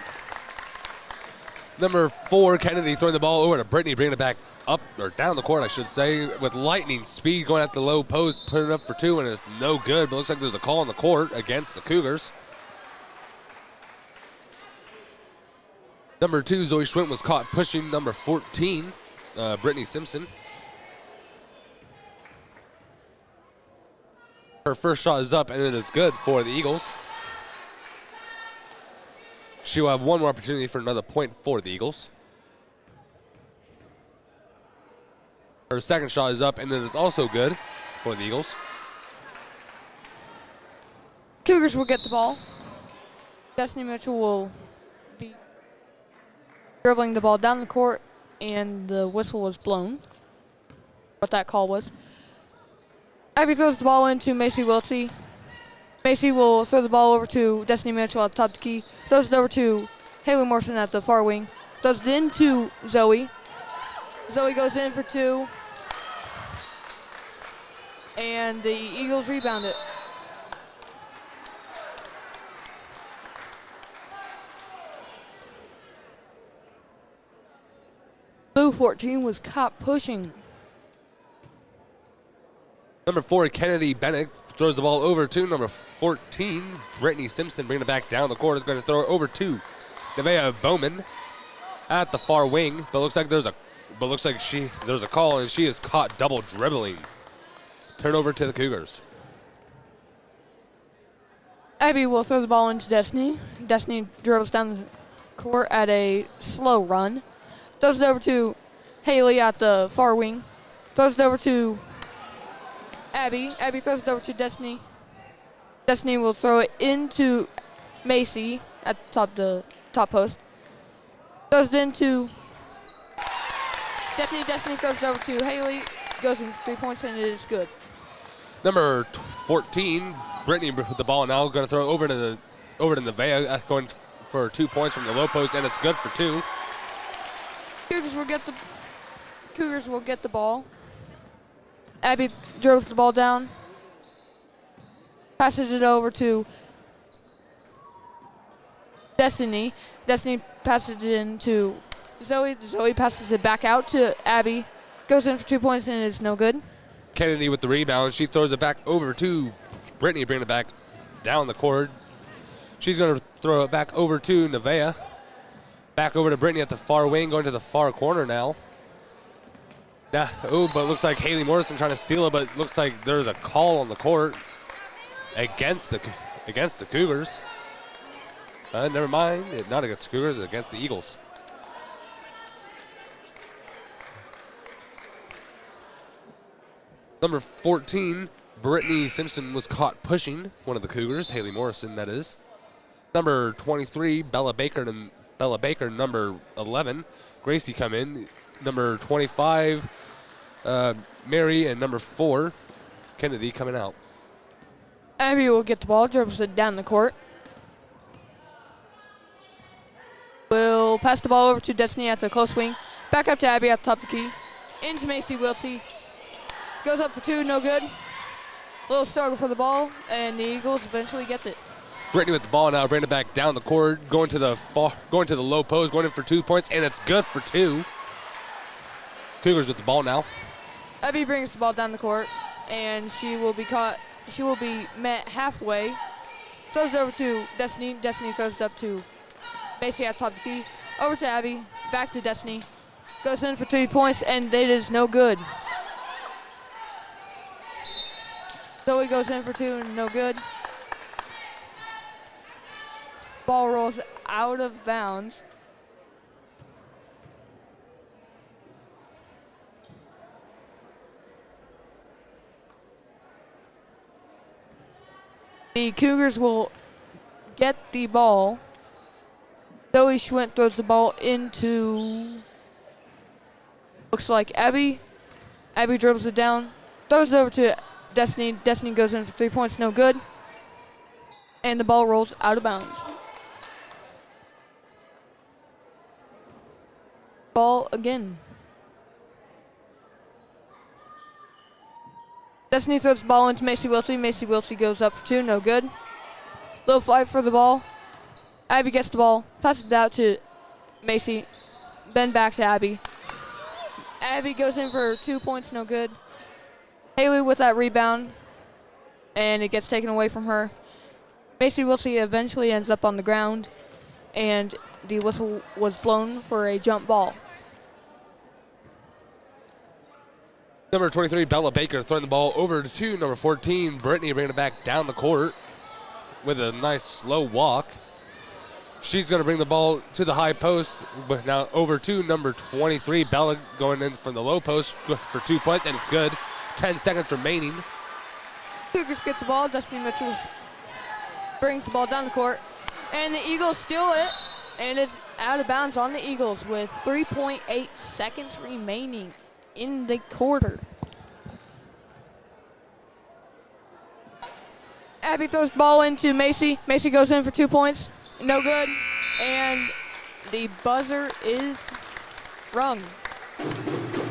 Number 4, Kennedy throwing the ball over to Brittany, bringing it back up, or down the court, I should say, with lightning speed, going at the low post, putting it up for 2, and it's no good, but looks like there's a call on the court against the Cougars. Number 2, Zoe Schwint was caught pushing number 14, Brittany Simpson. Her first shot is up, and it is good for the Eagles. She will have one more opportunity for another point for the Eagles. Her second shot is up, and it is also good for the Eagles. Cougars will get the ball. Destiny Mitchell will be dribbling the ball down the court, and the whistle was blown. What that call was. Abby throws the ball into Macy Wiltsey. Macy will throw the ball over to Destiny Mitchell at the top of the key. Throws it over to Haley Morrison at the far wing. Throws it into Zoe. Zoe goes in for 2. And the Eagles rebound it. Blue 14 was caught pushing. Number 4, Kennedy Bennett throws the ball over to number 14, Brittany Simpson, bringing it back down the court. Is going to throw it over to Nevaeh Bowman at the far wing, but looks like there's a call, and she is caught double dribbling. Turnover to the Cougars. Abby will throw the ball into Destiny. Destiny dribbles down the court at a slow run. Throws it over to Haley at the far wing. Throws it over to Abby. Abby throws it over to Destiny. Destiny will throw it into Macy at the top post. Throws it into Destiny. Destiny throws it over to Haley. Goes in for 3 points, and it is good. Number 14, Brittany with the ball now, going to throw it over to Nevaeh, going for 2 points from the low post, and it's good for 2. Cougars will get the Cougars will get the ball. Abby drills the ball down. Passes it over to Destiny. Destiny passes it in to Zoe. Zoe passes it back out to Abby. Goes in for 2 points and it's no good. Kennedy with the rebound. She throws it back over to Brittany, bringing it back down the court. She's going to throw it back over to Nevaeh. Back over to Brittany at the far wing, going to the far corner now. Yeah, oh, but looks like Haley Morrison trying to steal it, but looks like there's a call on the court against the Cougars. Never mind, not against the Cougars, against the Eagles. Number 14, Brittany Simpson was caught pushing one of the Cougars, Haley Morrison, that is. Number 23, Bella Baker, number 11, Gracie come in. Number 25, Mary, and number 4, Kennedy coming out. Abby will get the ball, dribbles it down the court. Will pass the ball over to Destiny at the close wing. Back up to Abby at the top of the key. Into Macy Wiltsey. Goes up for 2, no good. Little struggle for the ball, and the Eagles eventually get it. Brittany with the ball now, bringing it back down the court, going to the low post, going in for 2 points, and it's good for 2. Cougars with the ball now. Abby brings the ball down the court, and she will be met halfway. Throws it over to Destiny. Destiny throws it up to Macy at top of the key. Over to Abby. Back to Destiny. Goes in for 3 points, and it is no good. Zoe goes in for 2, no good. Ball rolls out of bounds. The Cougars will get the ball. Zoe Schwint throws the ball into, looks like Abby. Abby dribbles it down, throws it over to Destiny. Destiny goes in for 3 points, no good. And the ball rolls out of bounds. Ball again. Destiny throws the ball into Macy Wiltsey. Macy Wiltsey goes up for 2, no good. Little flight for the ball. Abby gets the ball, passes it out to Macy, then back to Abby. Abby goes in for 2 points, no good. Haley with that rebound, and it gets taken away from her. Macy Wiltsey eventually ends up on the ground, and the whistle was blown for a jump ball. Number 23, Bella Baker, throwing the ball over to number 14, Brittany, bringing it back down the court with a nice slow walk. She's going to bring the ball to the high post, but now over to number 23, Bella going in from the low post for 2 points, and it's good. 10 seconds remaining. Cougars get the ball. Destiny Mitchell brings the ball down the court, and the Eagles steal it, and it's out of bounds on the Eagles with 3.8 seconds remaining in the quarter. Abby throws the ball into Macy. Macy goes in for 2 points. No good. And the buzzer is rung.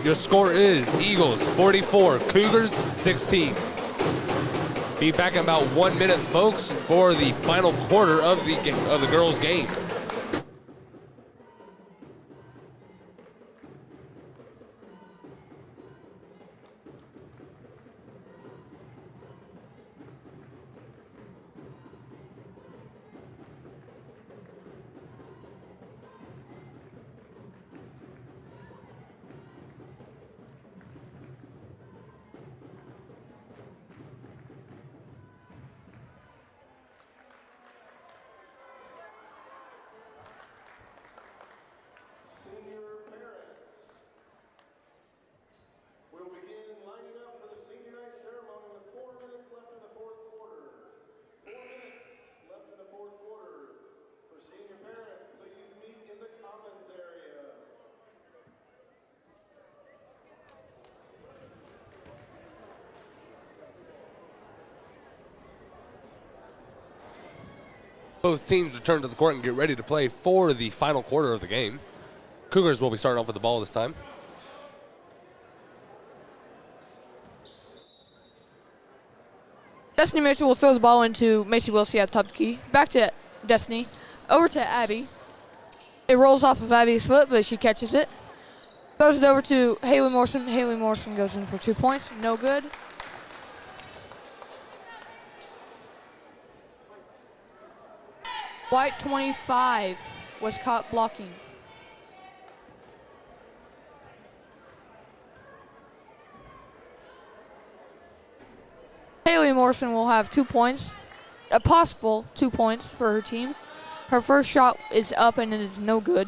Your score is Eagles 44, Cougars 16. Be back in about 1 minute, folks, for the final quarter of the girls' game. Senior parents. We'll begin lining up for the senior night ceremony with 4 minutes left in the fourth quarter. 4 minutes left in the fourth quarter. For senior parents, please meet in the commons area. Both teams return to the court and get ready to play for the final quarter of the game. Cougars will be starting off with the ball this time. Destiny Mitchell will throw the ball into Macy Wilson at the top of the key. Back to Destiny. Over to Abby. It rolls off of Abby's foot, but she catches it. Throws it over to Haley Morrison. Haley Morrison goes in for 2 points. No good. White 25 was caught blocking. Haley Morrison will have 2 points, a possible 2 points for her team. Her first shot is up and it is no good.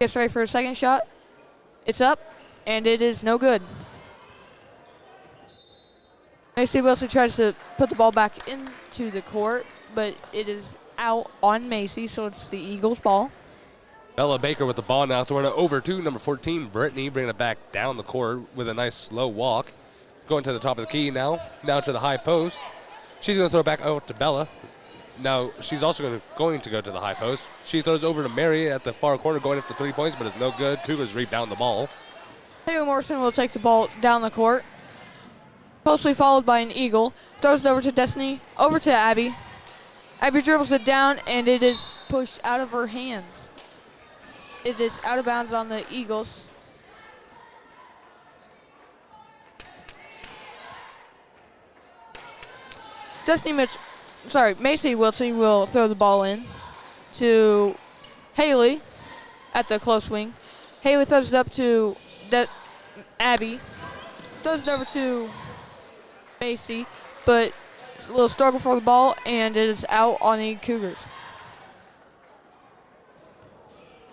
Gets ready for a second shot. It's up and it is no good. Macy Wilson tries to put the ball back into the court, but it is out on Macy, so it's the Eagles' ball. Bella Baker with the ball now, throwing it over to number 14, Brittany, bringing it back down the court with a nice slow walk. Going to the top of the key now to the high post. She's going to throw it back over to Bella. Now, she's also going to go to the high post. She throws over to Mary at the far corner, going in for 3 points, but it's no good. Cougars rebound the ball. Haley Morrison will take the ball down the court. Closely followed by an Eagle. Throws it over to Destiny, over to Abby. Abby dribbles it down, and it is pushed out of her hands. It is out of bounds on the Eagles. Macy Wilson will throw the ball in to Haley at the close wing. Haley throws it up to Abby. Throws it over to Macy, but a little struggle for the ball, and it is out on the Cougars.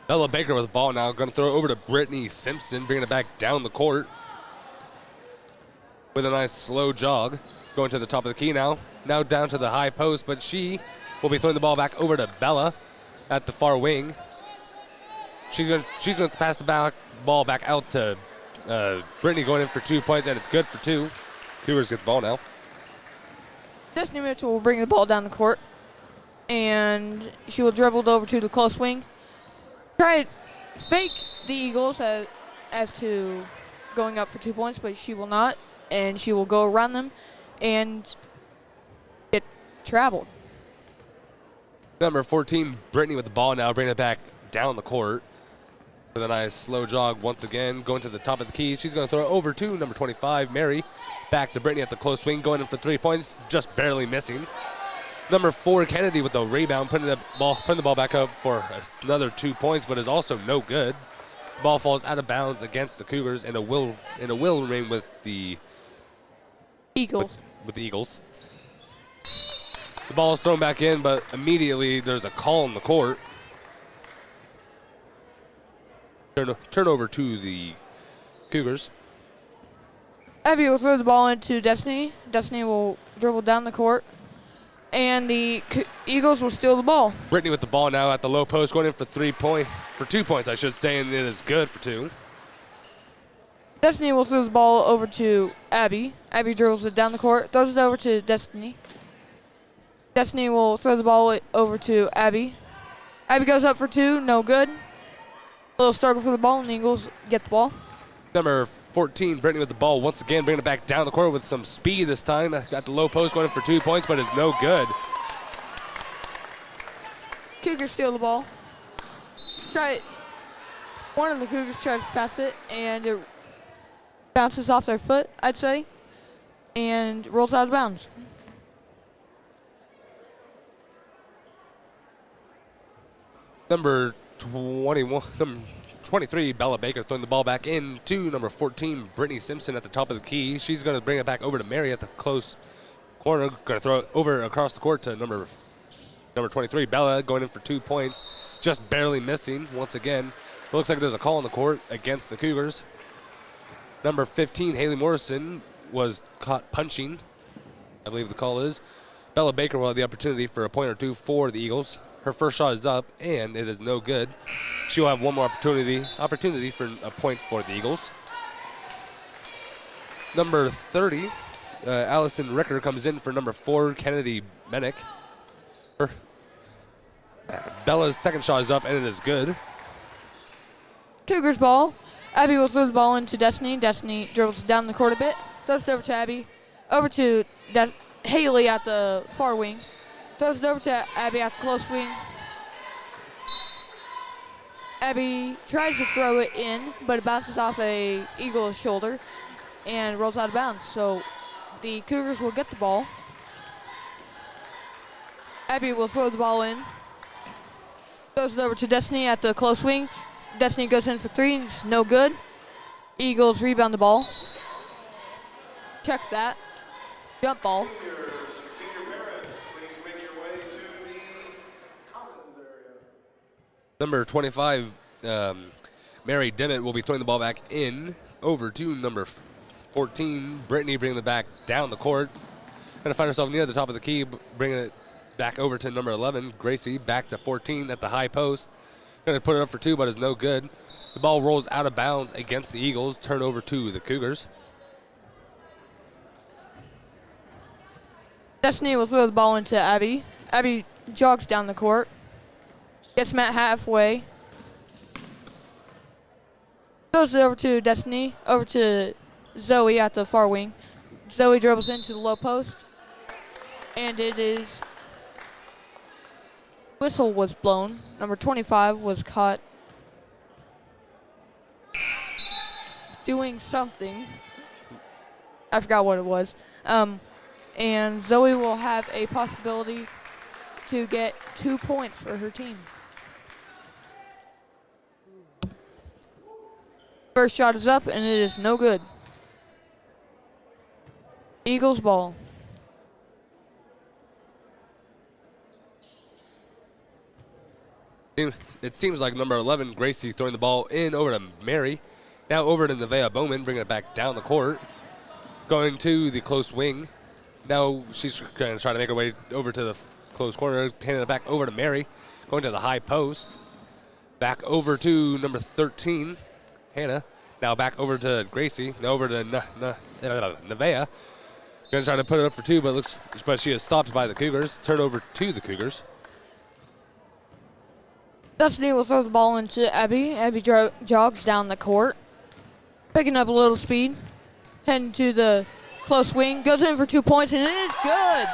Bella Baker with the ball now, going to throw it over to Brittany Simpson, bringing it back down the court with a nice slow jog. Going to the top of the key now down to the high post, but she will be throwing the ball back over to Bella at the far wing. She's going to pass the ball back out to Brittany, going in for 2 points, and it's good for 2. Cougars get the ball now. Destiny Mitchell will bring the ball down the court, and she will dribble it over to the close wing. Try to fake the Eagles as to going up for 2 points, but she will not, and she will go around them and get traveled. Number 14, Brittany with the ball now, bringing it back down the court with a nice slow jog once again, going to the top of the key. She's going to throw it over to number 25, Mary. Back to Brittany at the close wing, going in for 3 points, just barely missing. Number 4, Kennedy with the rebound, putting the ball back up for another 2 points, but is also no good. Ball falls out of bounds against the Cougars, and it will remain with the Eagles. With the Eagles. The ball is thrown back in, but immediately there's a call on the court. Turnover to the Cougars. Abby will throw the ball into Destiny. Destiny will dribble down the court, and the Eagles will steal the ball. Brittany with the ball now at the low post, going in for 2 points, I should say, and it is good for 2. Destiny will throw the ball over to Abby. Abby dribbles it down the court, throws it over to Destiny. Destiny will throw the ball over to Abby. Abby goes up for 2, no good. A little struggle for the ball, and the Eagles get the ball. Number 14, Brittany with the ball once again, bringing it back down the court with some speed this time. Got the low post, going in for 2 points, but it's no good. Cougars steal the ball. One of the Cougars tries to pass it, and it bounces off their foot, I'd say, and rolls out of bounds. Number 23, Bella Baker throwing the ball back in to number 14, Brittany Simpson at the top of the key. She's going to bring it back over to Mary at the close corner. Going to throw it over across the court to number 23, Bella, going in for 2 points. Just barely missing once again. It looks like there's a call on the court against the Cougars. Number 15, Haley Morrison, was caught punching, I believe the call is. Bella Baker will have the opportunity for a point or 2 for the Eagles. Her first shot is up, and it is no good. She will have one more opportunity for a point for the Eagles. Number 30, Allison Ricker comes in for number 4, Kennedy Menick. Bella's second shot is up, and it is good. Cougars ball. Abby will throw the ball into Destiny. Destiny dribbles down the court a bit. Throws it over to Abby. Over to Haley at the far wing. Throws it over to Abby at the close wing. Abby tries to throw it in, but it bounces off a Eagle's shoulder and rolls out of bounds. So the Cougars will get the ball. Abby will throw the ball in. Throws it over to Destiny at the close wing. Destiny goes in for three, and it's no good. Eagles rebound the ball. Checks that. Jump ball. Number 25, Mary Dennett will be throwing the ball back in over to number 14, Brittany, bringing it back down the court. Going to find herself near the top of the key, bringing it back over to number 11, Gracie, back to 14 at the high post. Going to put it up for two, but is no good. The ball rolls out of bounds against the Eagles. Turnover to the Cougars. Destiny will throw the ball into Abby. Abby jogs down the court. Gets met halfway. Throws it over to Destiny. Over to Zoe at the far wing. Zoe dribbles into the low post. And it is... Whistle was blown. Number 25 was caught doing something. I forgot what it was. And Zoe will have a possibility to get 2 points for her team. First shot is up, and it is no good. Eagles ball. It seems like number 11, Gracie, throwing the ball in over to Mary. Now over to Nevaeh Bowman, bringing it back down the court. Going to the close wing. Now she's going to try to make her way over to the close corner, handing it back over to Mary. Going to the high post. Back over to number 13, Hannah. Now back over to Gracie. Now over to Nevaeh. Going to try to put it up for two, but she is stopped by the Cougars. Turnover to the Cougars. Destiny will throw the ball into Abby. Abby jogs down the court, picking up a little speed. Heading to the close wing. Goes in for 2 points, and it is good.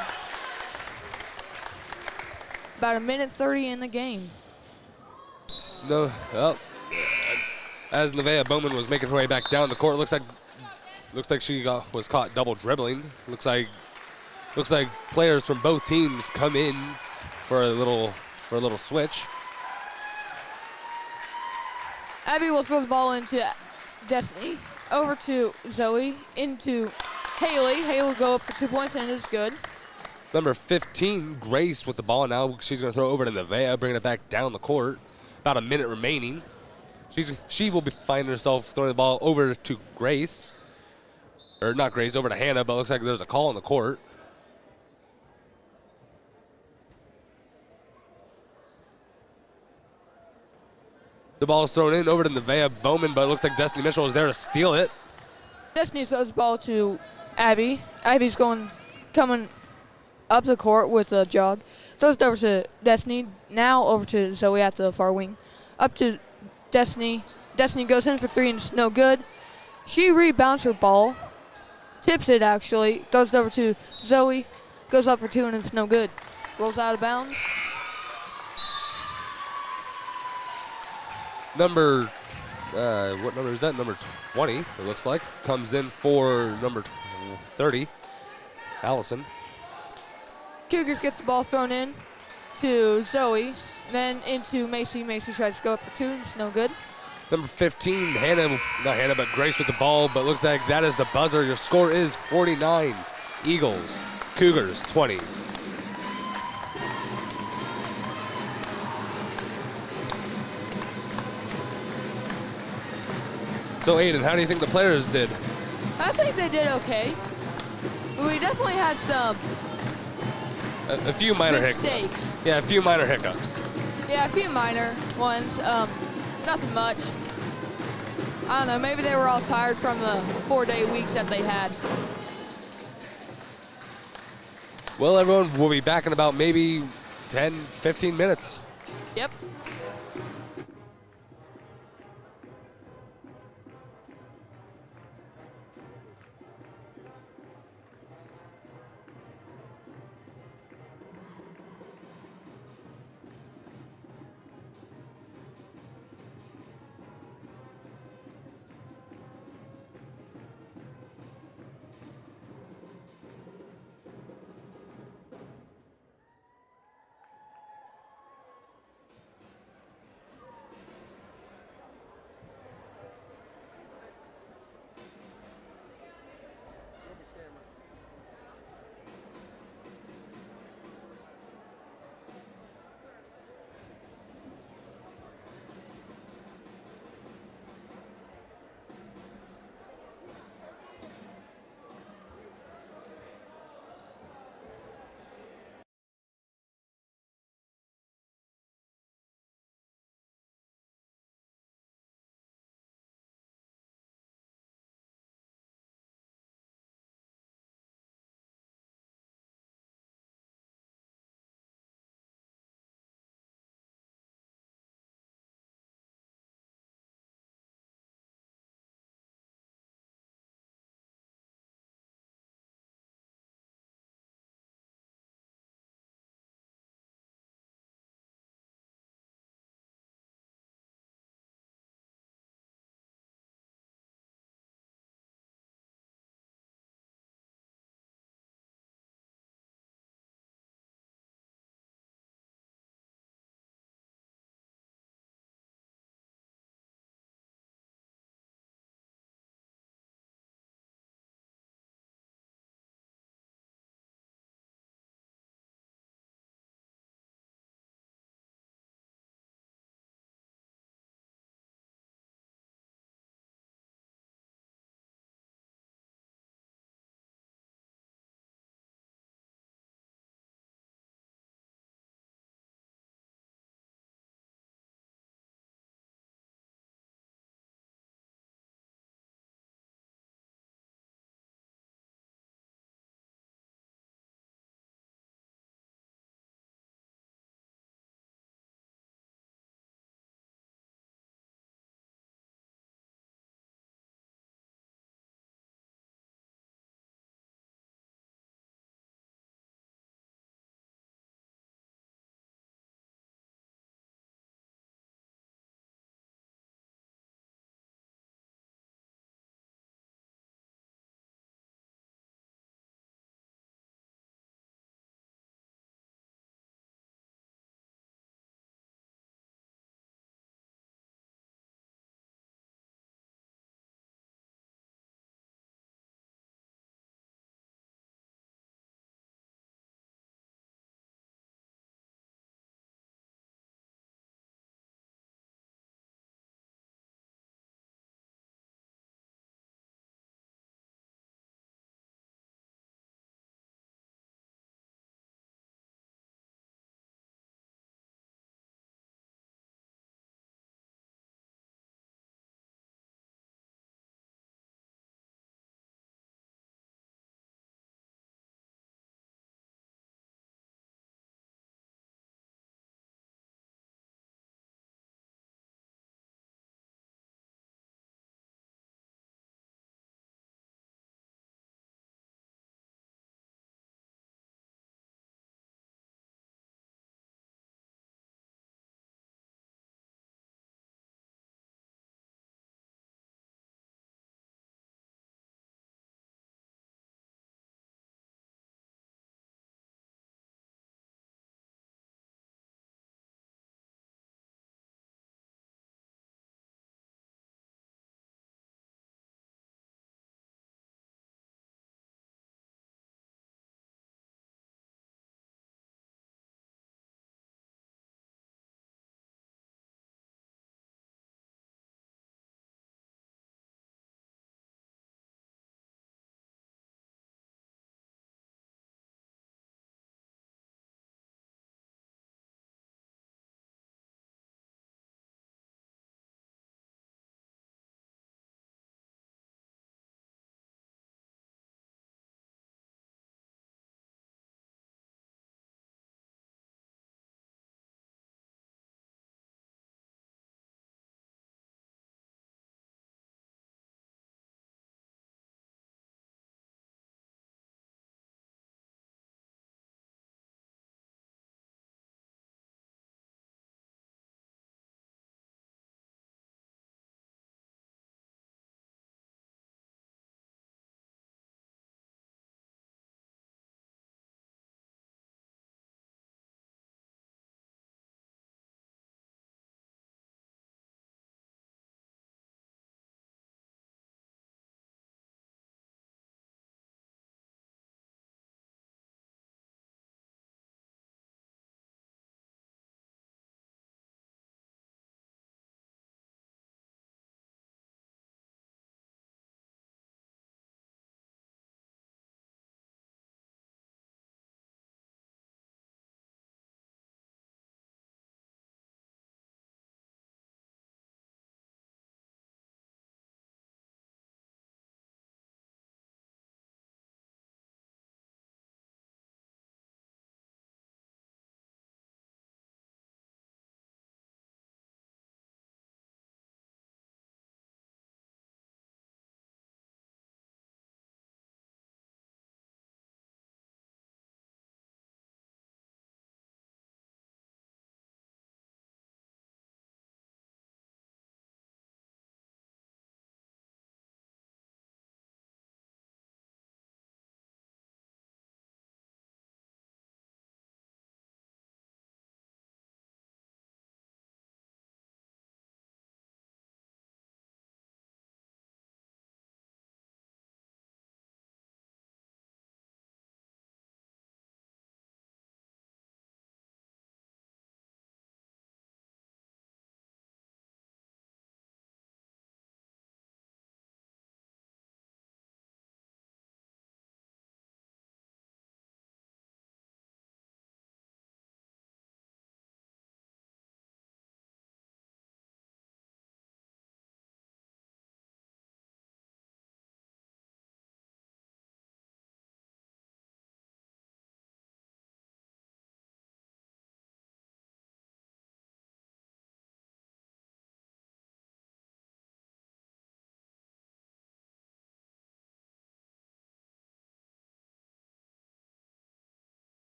About a minute 30 in the game. No, well, as Nevaeh Bowman was making her way back down the court, looks like she was caught double dribbling. Looks like players from both teams come in for a little switch. Abby will throw the ball into Destiny. Over to Zoe. Into Haley. Haley will go up for 2 points, and it is good. Number 15, Grace, with the ball now. She's going to throw over to Nevaeh, bringing it back down the court. About a minute remaining. She will be finding herself throwing the ball over to Grace. Or not Grace, over to Hannah, but it looks like there's a call on the court. The ball is thrown in over to Nevaeh Bowman, but it looks like Destiny Mitchell is there to steal it. Destiny throws the ball to Abby. Abby's coming up the court with a jog. Throws it over to Destiny. Now over to Zoe at the far wing. Up to Destiny. Destiny goes in for three, and it's no good. She rebounds her ball. Tips it, actually. Throws it over to Zoe. Goes up for two, and it's no good. Rolls out of bounds. Number, what number is that? Number 20, it looks like. Comes in for number 30, Allison. Cougars get the ball thrown in to Zoe, then into Macy. Macy tries to go up for two, and it's no good. Number 15, Grace with the ball, but looks like that is the buzzer. Your score is 49, Eagles, Cougars 20. So, Aiden, how do you think the players did? I think they did okay. We definitely had some A few minor mistakes. Yeah, a few minor hiccups. Yeah, a few minor ones. Nothing much. I don't know. Maybe they were all tired from the 4-day week that they had. Well, everyone, we'll be back in about maybe 10, 15 minutes. Yep.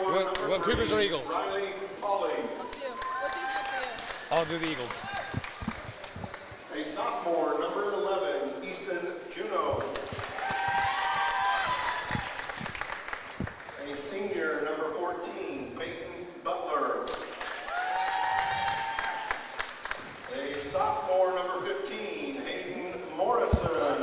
You want Cougars or Eagles? Riley Polly. What's easier for you? I'll do the Eagles. A sophomore, number 11, Easton Juno. A senior, number 14, Peyton Butler. A sophomore, number 15, Hayden Morrison.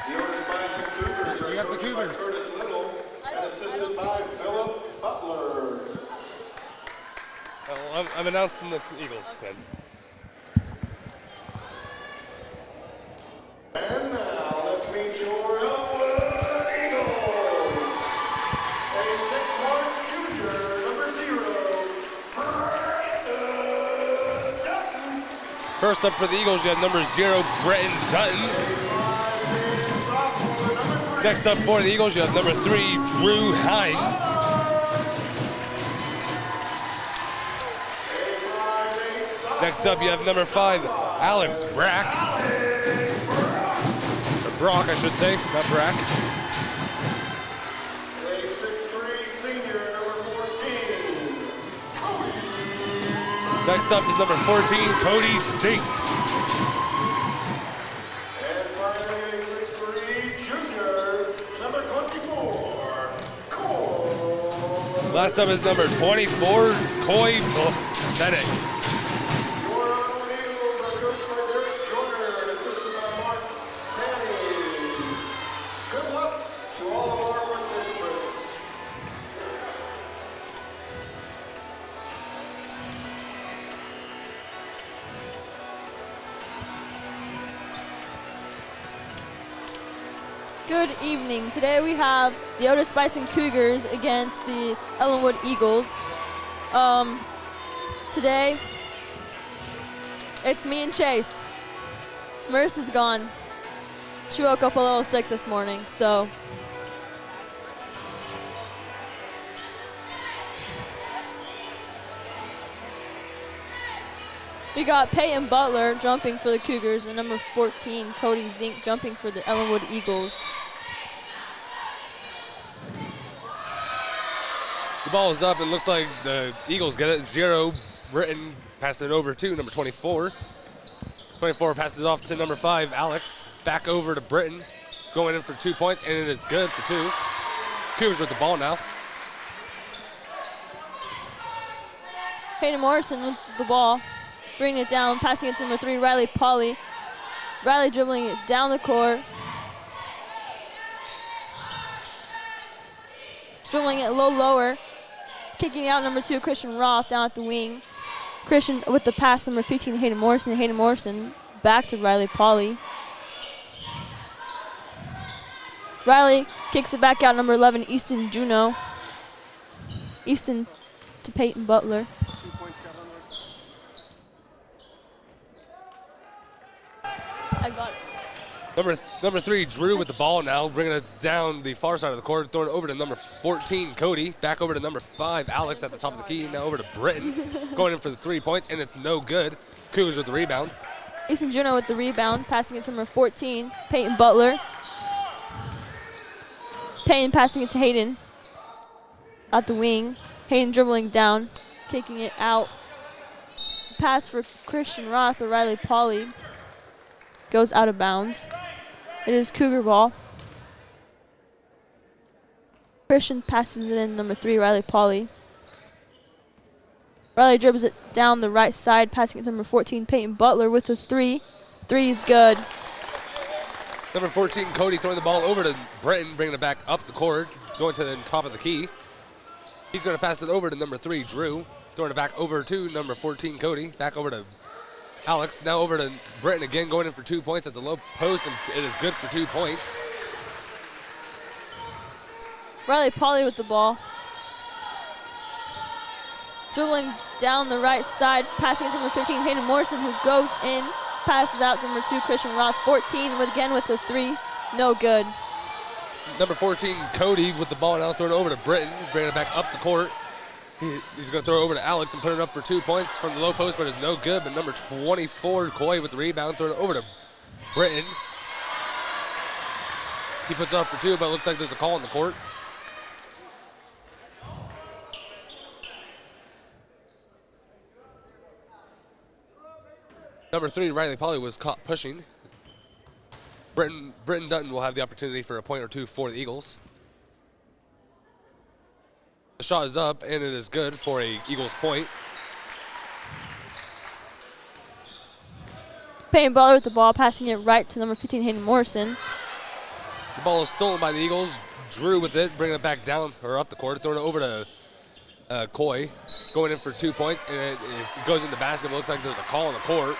The Otis-Bison Cougars are You got the coached by Cougars. Curtis Little and assisted by Philip Butler. Well, I'm announcing the Eagles then. And now let's meet your Ellinwood Eagles. A 6'1" junior, number 0, Brandon Dutton. First up for the Eagles, you have number 0, Bretton Dutton. Sophomore, number 3. Next up for the Eagles, you have number 3, Drew Hines. Next up, you have number 5, Alex Brack. Or Brock, I should say, not Brack. A 6'3" senior, number 14, Cody. Next up is number 14, Cody Zink. And finally, a 6'3" junior, number 24, Cole. Last up is number 24, Coy Bennett. Your Ellinwood Eagles are coached by Derek Joyner and assisted by Mark Manning. Good luck to all of our participants. Good evening. Today we have the Otis-Bison Cougars against the Ellinwood Eagles. Today it's me and Chase. Marissa's gone. She woke up a little sick this morning, so. We got Peyton Butler jumping for the Cougars and number 14, Cody Zink, jumping for the Ellinwood Eagles. The ball is up. It looks like the Eagles get it. 0, Britton passes it over to number 24. 24 passes off to number 5, Alex. Back over to Britton, going in for 2 points, and it is good for 2. Cougars with the ball now. Hayden Morrison with the ball, bringing it down, passing it to number 3, Riley Polly. Riley dribbling it down the court. Dribbling it lower. Kicking out number 2, Christian Roth down at the wing. Christian with the pass, number 15, Hayden Morrison. Hayden Morrison back to Riley Polly. Riley kicks it back out, number 11, Easton Juno. Easton to Peyton Butler. I got it. Number 3, Drew with the ball now, bringing it down the far side of the court, throwing it over to number 14, Cody. Back over to number 5, Alex at the top of the key. Now over to Britton, going in for the 3 points, and it's no good. Cougars with the rebound. Easton Juno with the rebound, passing it to number 14, Peyton Butler. Peyton passing it to Hayden at the wing. Hayden dribbling down, kicking it out. Pass for Christian Roth or Riley Polly. Goes out of bounds. It is Cougar ball. Christian passes it in, number 3, Riley Polly. Riley dribbles it down the right side, passing it to number 14, Peyton Butler with the 3. 3 is good. Number 14, Cody, throwing the ball over to Britton, bringing it back up the court, going to the top of the key. He's going to pass it over to number 3, Drew, throwing it back over to number 14, Cody. Back over to Alex, now over to Britton again, going in for 2 points at the low post, and it is good for 2 points. Riley Polly with the ball. Dribbling down the right side, passing it to number 15, Hayden Morrison, who goes in, passes out to number 2, Christian Roth. 14 with the 3, no good. Number 14, Cody, with the ball now, throwing it over to Britton, bringing it back up the court. He's going to throw it over to Alex and put it up for 2 points from the low post, but it's no good. But number 24, Coy, with the rebound, throwing it over to Britton. He puts it up for 2, but it looks like there's a call on the court. Number 3, Riley Polly, was caught pushing. Britton Dutton will have the opportunity for a point or two for the Eagles. The shot is up, and it is good for a Eagles point. Peyton Butler with the ball, passing it right to number 15, Hayden Morrison. The ball is stolen by the Eagles. Drew with it, bringing it back down or up the court, throwing it over to Coy, going in for 2 points, and it goes in the basket. It looks like there's a call on the court.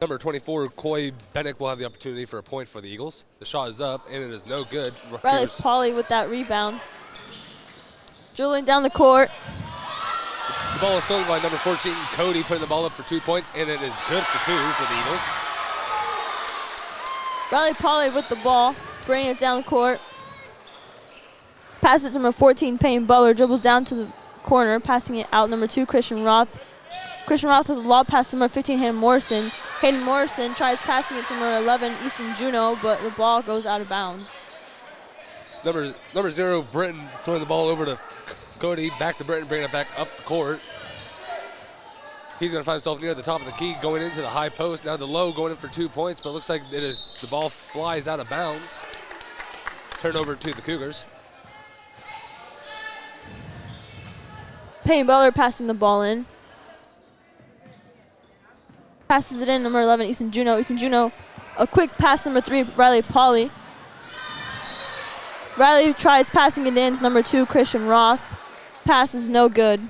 Number 24, Coy Bennick, will have the opportunity for a point for the Eagles. The shot is up, and it is no good. Riley Polly with that rebound. Dribbling down the court. The ball is stolen by number 14, Cody, putting the ball up for 2 points, and it is good for 2 for the Eagles. Riley Polly with the ball, bringing it down the court. Passes to number 14, Peyton Butler, dribbles down to the corner, passing it out. Number 2, Christian Roth. Christian Roth with the lob pass to number 15, Hayden Morrison. Hayden Morrison tries passing it to number 11, Easton Juno, but the ball goes out of bounds. Number 0, Britton, throwing the ball over to Cody, back to Britton, bringing it back up the court. He's going to find himself near the top of the key, going into the high post. Now the low, going in for 2 points, but it looks like the ball flies out of bounds. Turnover to the Cougars. Peyton Butler passing the ball in. Passes it in, number 11, Easton Juno. Easton Juno, a quick pass, number 3, Riley Polly. Riley tries passing it in to number 2, Christian Roth. Pass is no good.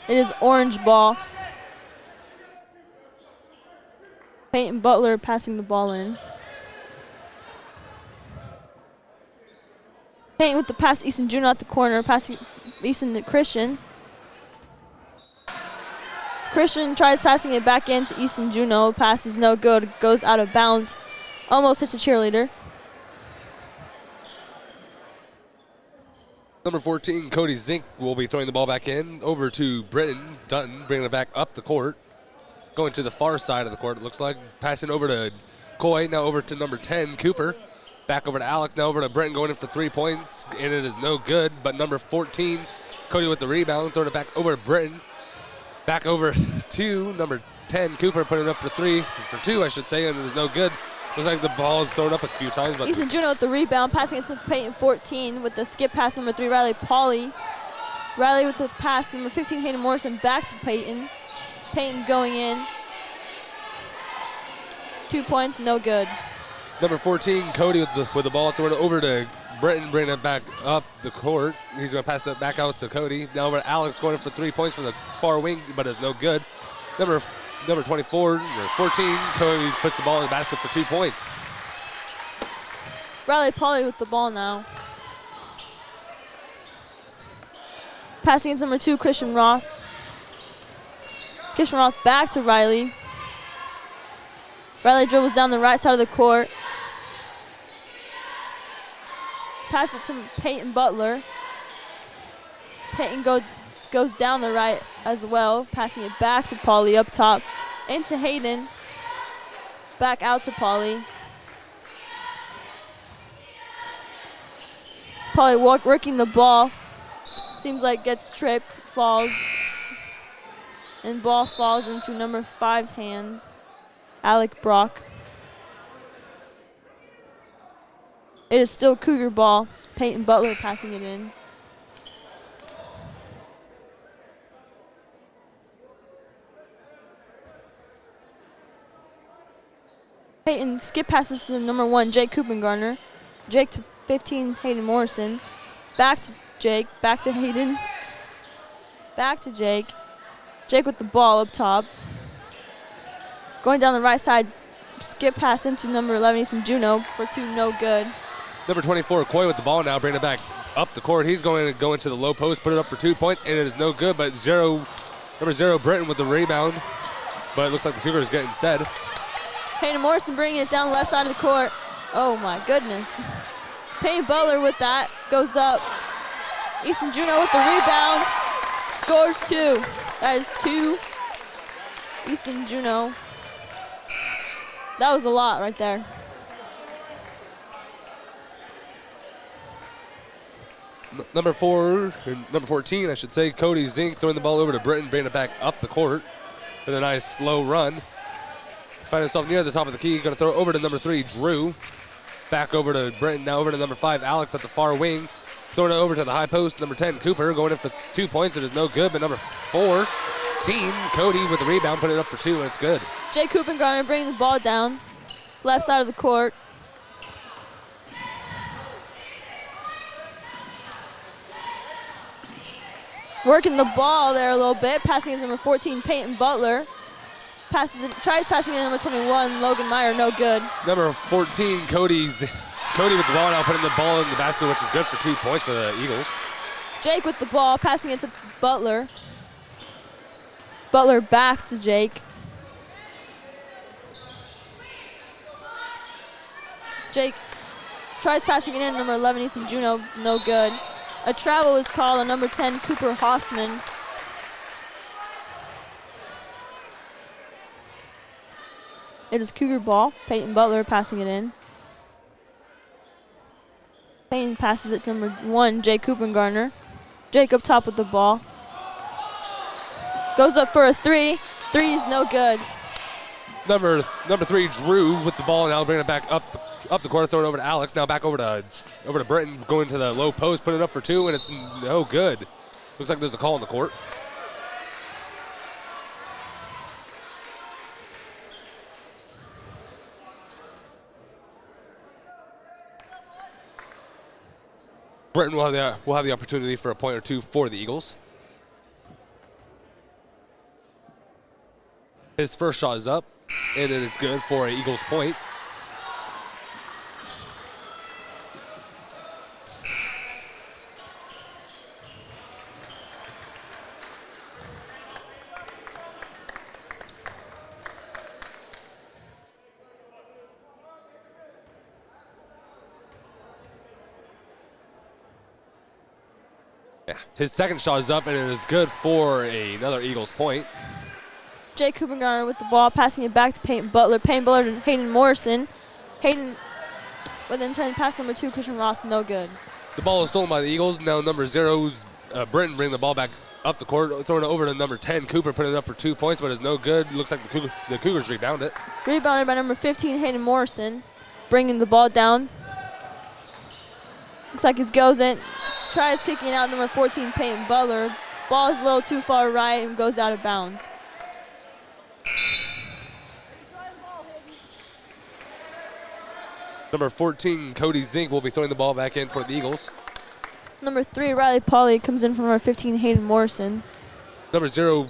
It is orange ball. Peyton Butler passing the ball in. Peyton with the pass, Easton Juno at the corner, passing Easton to Christian. Christian tries passing it back into Easton Juno. Pass is no good, goes out of bounds. Almost hits a cheerleader. Number 14, Cody Zink, will be throwing the ball back in. Over to Britton Dutton, bringing it back up the court. Going to the far side of the court, it looks like. Passing over to Coy, now over to number 10, Cooper. Back over to Alex, now over to Britton, going in for 3 points, and it is no good. But number 14, Cody with the rebound, throwing it back over to Britton. Back over to number 10, Cooper, putting it up for 2, I should say, and it is no good. Looks like the ball is thrown up a few times. But Easton Juno with the rebound, passing it to Peyton 14 with the skip pass, number 3, Riley Polly. Riley with the pass, number 15, Hayden Morrison, back to Peyton. Peyton going in. 2 points, no good. Number 14, Cody with the ball, throwing it over to Britton, bringing it back up the court. He's going to pass it back out to Cody. Now over to Alex, going in for 3 points from the far wing, but it's no good. Number 24, or 14, Cody puts the ball in the basket for 2 points. Riley Polly with the ball now. Passing it to number 2, Christian Roth. Christian Roth back to Riley. Riley dribbles down the right side of the court. Pass it to Peyton Butler. Peyton goes down the right as well, passing it back to Polly up top. Into Hayden. Back out to Polly. Polly working the ball. Seems like gets tripped, falls. And ball falls into number 5's hands, Alec Brock. It is still Cougar ball. Peyton Butler passing it in. Peyton skip passes to the number 1, Jake Kuppengartner. Jake to 15, Hayden Morrison. Back to Jake, back to Hayden. Back to Jake. Jake with the ball up top. Going down the right side, skip pass into number 11, Easton Juno for 2, no good. Number 24, Coy with the ball now, bringing it back up the court. He's going to go into the low post, put it up for 2 points, and it is no good, but number 0, Britton with the rebound. But it looks like the Cougars get instead. Hayden Morrison bringing it down the left side of the court. Oh my goodness. Peyton Butler with that, goes up. Easton Juno with the rebound, scores 2. That is 2 Easton Juno. That was a lot right there. Number 14, I should say, Cody Zink throwing the ball over to Britton, bringing it back up the court with a nice slow run. Find himself near the top of the key, going to throw it over to number 3, Drew. Back over to Britton, now over to number 5, Alex at the far wing. Throwing it over to the high post, number 10, Cooper, going in for 2 points. It is no good, but number 14, Cody with the rebound, putting it up for 2, and it's good. Jake Kuppengarner bringing the ball down, left side of the court. Working the ball there a little bit, passing it to number 14, Peyton Butler. Tries passing it to number 21, Logan Meyer, no good. Number 14, Cody with the ball now, putting the ball in the basket, which is good for 2 points for the Eagles. Jake with the ball, passing it to Butler. Butler back to Jake. Jake tries passing it in, number 11, Easton Juno, no good. A travel is called on number 10, Cooper Hossman. It is Cougar ball. Peyton Butler passing it in. Peyton passes it to number 1, Jake Kuppengarner. Jake up top with the ball. Goes up for a 3. 3 is no good. Number 3, Drew with the ball, now bringing it back up the court, throwing it over to Alex. Now back over to Britton, going to the low post, putting it up for 2, and it's no good. Looks like there's a call on the court. Britton will have the opportunity for a point or 2 for the Eagles. His first shot is up, and it is good for an Eagles point. His second shot is up, and it is good for another Eagles point. Jake Kuppengarner with the ball, passing it back to Peyton Butler. Peyton Butler to Hayden Morrison. Hayden with intended pass, number 2, Christian Roth, no good. The ball is stolen by the Eagles. Now number 0's Britton bringing the ball back up the court, throwing it over to number 10, Cooper, putting it up for 2 points, but it's no good. Looks like the Cougars rebound it. Rebounded by number 15, Hayden Morrison, bringing the ball down. Looks like he goes in, tries kicking out number 14, Peyton Butler. Ball is a little too far right and goes out of bounds. Number 14, Cody Zink, will be throwing the ball back in for the Eagles. Number 3, Riley Pauly, comes in from number 15, Hayden Morrison. Number 0,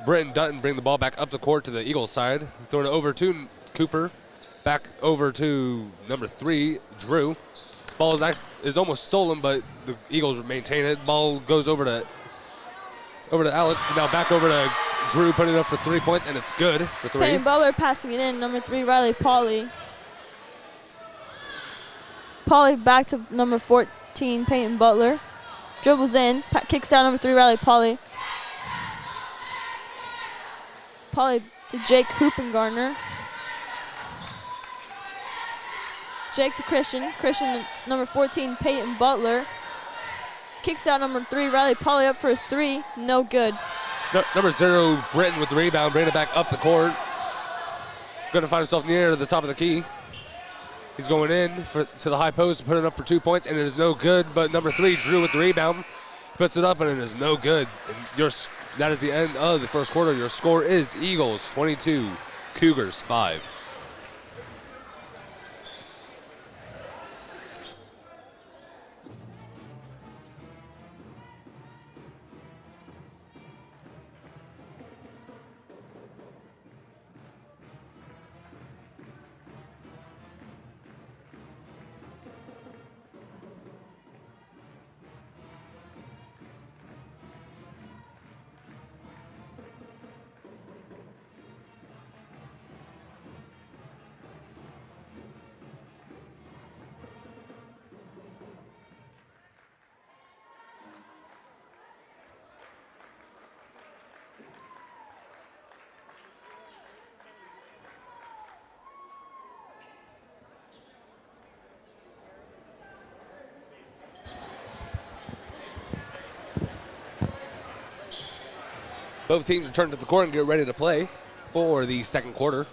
Britton Dutton, bring the ball back up the court to the Eagles side. Throwing it over to Cooper. Back over to number 3, Drew. Ball is almost stolen, but the Eagles maintain it. Ball goes over to Alex. Now back over to Drew, putting it up for 3 points, and it's good for 3. Peyton Butler passing it in, number 3, Riley Pauly. Pauly back to number 14, Peyton Butler. Dribbles in, kicks out number 3, Riley Pauly. Pauly to Jake Kuppengarner. Jake to Christian. Christian to number 14, Peyton Butler. Kicks out number 3, Riley Pauly up for a 3. No good. Number 0, Britton with the rebound, bringing it back up the court. Going to find himself near the top of the key. He's going in to the high post, putting it up for 2 points, and it is no good. But number 3, Drew with the rebound, puts it up, and it is no good. And that is the end of the first quarter. Your score is Eagles 22, Cougars 5. Both teams return to the court and get ready to play for the second quarter.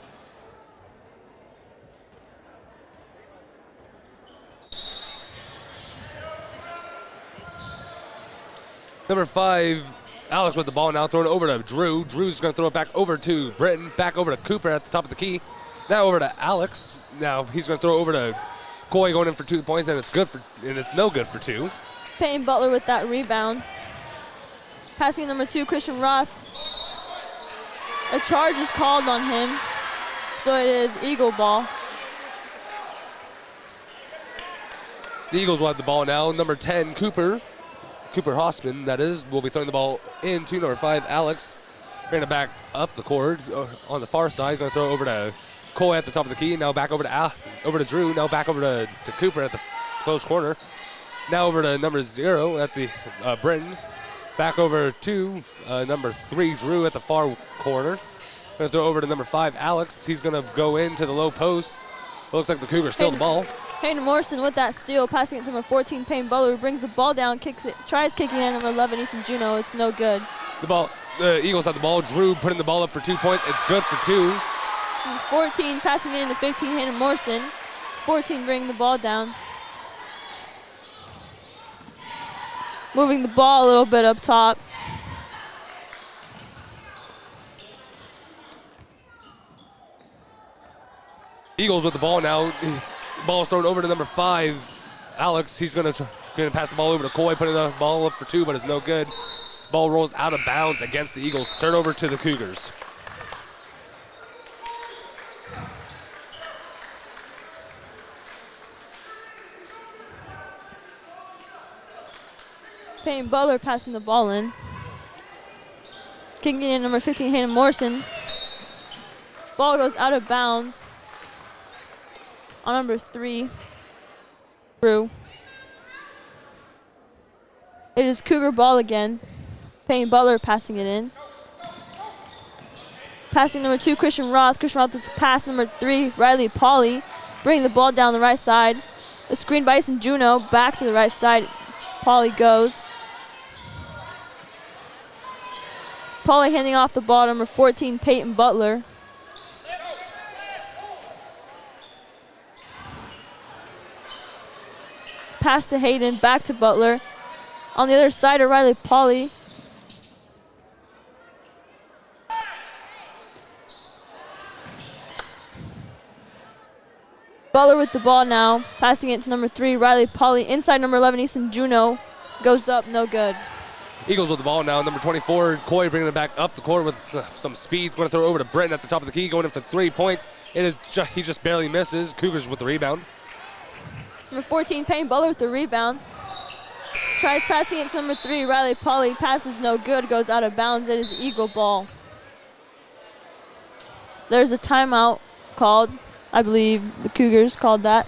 Number 5, Alex with the ball now, throwing it over to Drew. Drew's going to throw it back over to Britton, back over to Cooper at the top of the key. Now over to Alex. Now he's going to throw it over to Coy, going in for 2 points, and it's no good for 2. Peyton Butler with that rebound. Passing number 2, Christian Roth. A charge is called on him, so it is Eagle ball. The Eagles will have the ball now. Number 10, Cooper Hossman, that is, will be throwing the ball into number 5, Alex. Bringing it back up the court on the far side. Going to throw it over to Coy at the top of the key. Now back over to Drew. Now back over to Cooper at the close corner. Now over to number 0 at the Britton. Back over to number 3, Drew at the far corner. Going to throw over to number 5, Alex. He's going to go into the low post. Looks like the Cougars still the ball. Hayden Morrison with that steal, passing it to number 14, Payne Butler, who brings the ball down, tries kicking in number 11, Easton Juneau. It's no good. The Eagles have the ball. Drew putting the ball up for 2 points. It's good for 2. 14 passing it into 15, Hayden Morrison. 14 bringing the ball down. Moving the ball a little bit up top. Eagles with the ball now. The ball is thrown over to number 5, Alex. He's going to pass the ball over to Coy, putting the ball up for 2, but it's no good. Ball rolls out of bounds against the Eagles. Turnover to the Cougars. Payne Butler passing the ball in. Kicking in number 15, Hayden Morrison. Ball goes out of bounds on number 3, Drew. It is Cougar ball again. Payne Butler passing it in. Passing number 2, Christian Roth. Christian Roth is pass number 3, Riley Pauley. Bringing the ball down the right side. A screen by Easton Juneau. Back to the right side. Pauley goes. Pauley handing off the ball to number 14, Peyton Butler. Pass to Hayden, back to Butler. On the other side of Riley Pauley. Butler with the ball now, passing it to number 3, Riley Pauley. Inside number 11, Easton Juneau. Goes up, no good. Eagles with the ball now. Number 24, Coy bringing it back up the court with some speed. Going to throw it over to Britton at the top of the key, going in for 3 points. He just barely misses. Cougars with the rebound. Number 14, Payne Butler with the rebound. Tries passing it to number 3, Riley Pauley. Passes no good, goes out of bounds. It is Eagle ball. There's a timeout called. I believe the Cougars called that.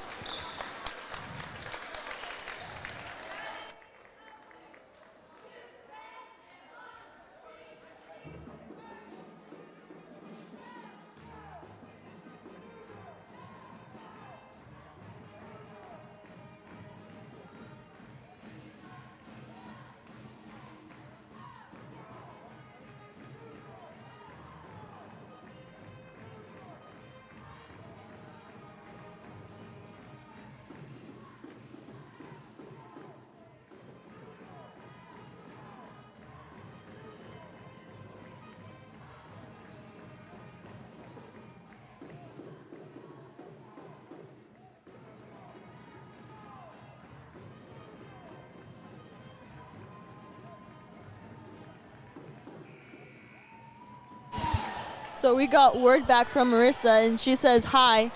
So we got word back from Marissa, and she says hi.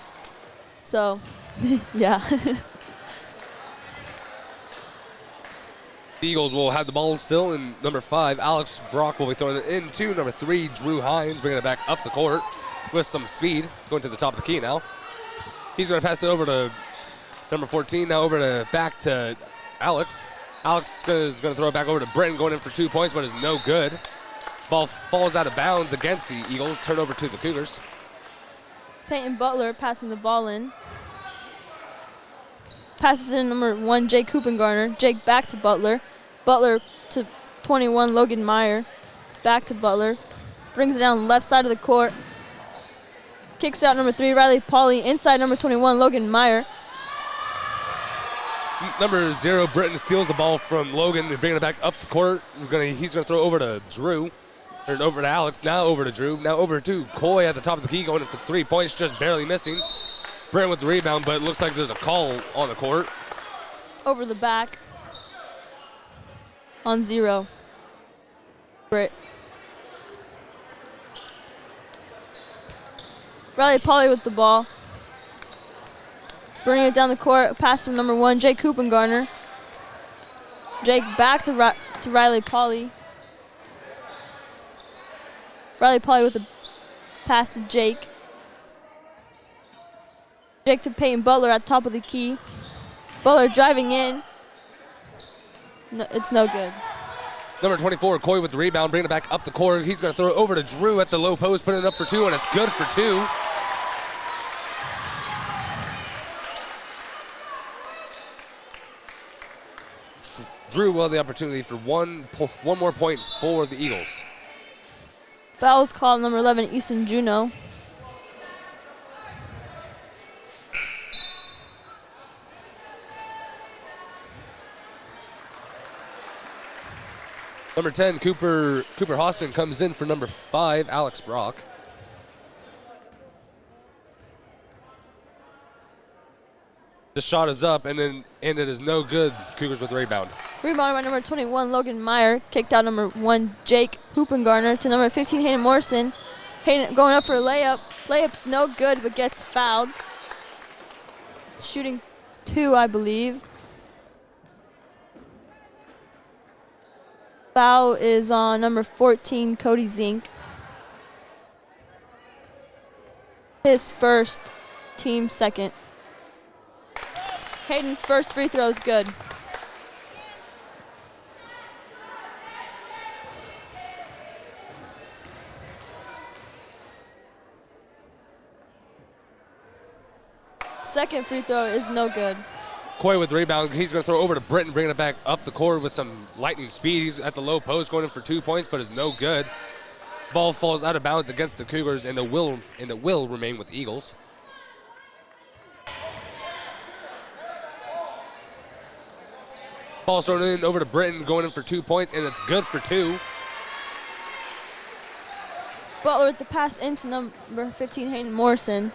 So, yeah. The Eagles will have the ball still, and number 5, Alex Brock, will be throwing it into number 3, Drew Hines, bringing it back up the court with some speed, going to the top of the key now. He's going to pass it over to number 14, now back to Alex. Alex is going to throw it back over to Britton, going in for 2 points, but is no good. Ball falls out of bounds against the Eagles. Turnover to the Cougars. Peyton Butler passing the ball in. Passes in number 1, Jake Hoopengarner. Jake back to Butler. Butler to 21, Logan Meyer. back to Butler. Brings it down left side of the court. Kicks out number 3, Riley Pauley. Inside number 21, Logan Meyer. Number 0, Britton steals the ball from Logan and bringing it back up the court. He's gonna throw over to Drew, or over to Alex. Now over to Drew. Now over to Coy at the top of the key, going in for 3 points, just barely missing. Britton with the rebound, but it looks like there's a call on the court. Over the back. On 0. Britt. Riley Pauley with the ball. Bringing it down the court. Pass from number 1, Jake Hoopengarner. Jake back to Riley Pauley. Riley Pauley with the pass to Jake. Jake to Peyton Butler at the top of the key. Butler driving in. No, it's no good. Number 24, Coy with the rebound, bringing it back up the court. He's going to throw it over to Drew at the low post, putting it up for 2, and it's good for 2. Drew will have the opportunity for one more point for the Eagles. Fouls called number 11, Easton Juno. Number 10, Cooper Hossman comes in for number 5, Alex Brock. The shot is up, and it is no good. Cougars with the rebound. Rebound by number 21, Logan Meyer. Kicked out number 1, Jake Hoopengarner to number 15, Hayden Morrison. Hayden going up for a layup. Layup's no good, but gets fouled. Shooting 2, I believe. Foul is on number 14, Cody Zink. His first, team second. Hayden's first free throw is good. Second free throw is no good. Coy with the rebound. He's going to throw over to Britton, bringing it back up the court with some lightning speed. He's at the low post, going in for 2 points, but is no good. Ball falls out of bounds against the Cougars, and it will remain with the Eagles. Ball thrown in over to Britton, going in for 2 points, and it's good for 2. Butler with the pass into number 15, Hayden Morrison.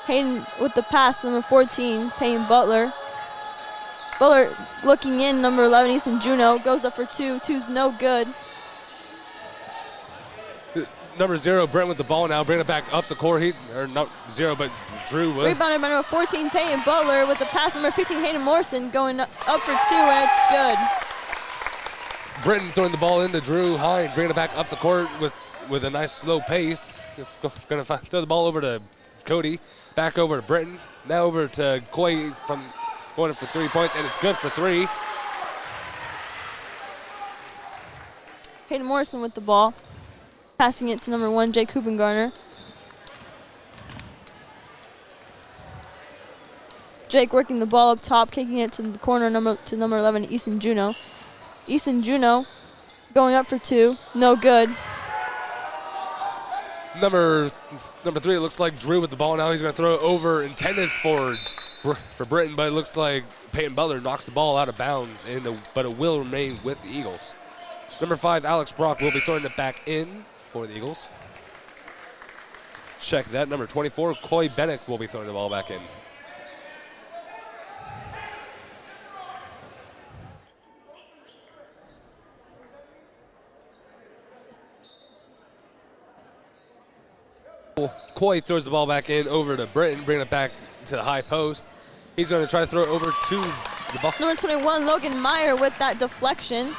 Hayden with the pass to number 14, Payne Butler. Butler looking in, number 11, Easton Juno. Goes up for 2. 2's no good. Number 0, Brent with the ball now, bringing it back up the court. Not 0, but Drew would. Rebounded by number 14, Payne Butler, with the pass number 15, Hayden Morrison, going up for 2, and it's good. Britton throwing the ball into Drew Hines, bringing it back up the court with a nice slow pace. Going to throw the ball over to Cody, back over to Britton, now over to Coy from going in for 3 points, and it's good for 3. Hayden Morrison with the ball. Passing it to number 1, Jake Hoopengarner. Jake working the ball up top, kicking it to the corner to number 11, Easton Juno. Easton Juno going up for 2, no good. Number 3, it looks like Drew with the ball now. He's going to throw it over, intended for Britton, but it looks like Peyton Butler knocks the ball out of bounds, but it will remain with the Eagles. Number 5, Alex Brock will be throwing it back in for the Eagles. Check that. Number 24, Coy Bennett will be throwing the ball back in. Coy throws the ball back in over to Britton, bringing it back to the high post. He's going to try to throw it over to the ball. Number 21, Logan Meyer with that deflection.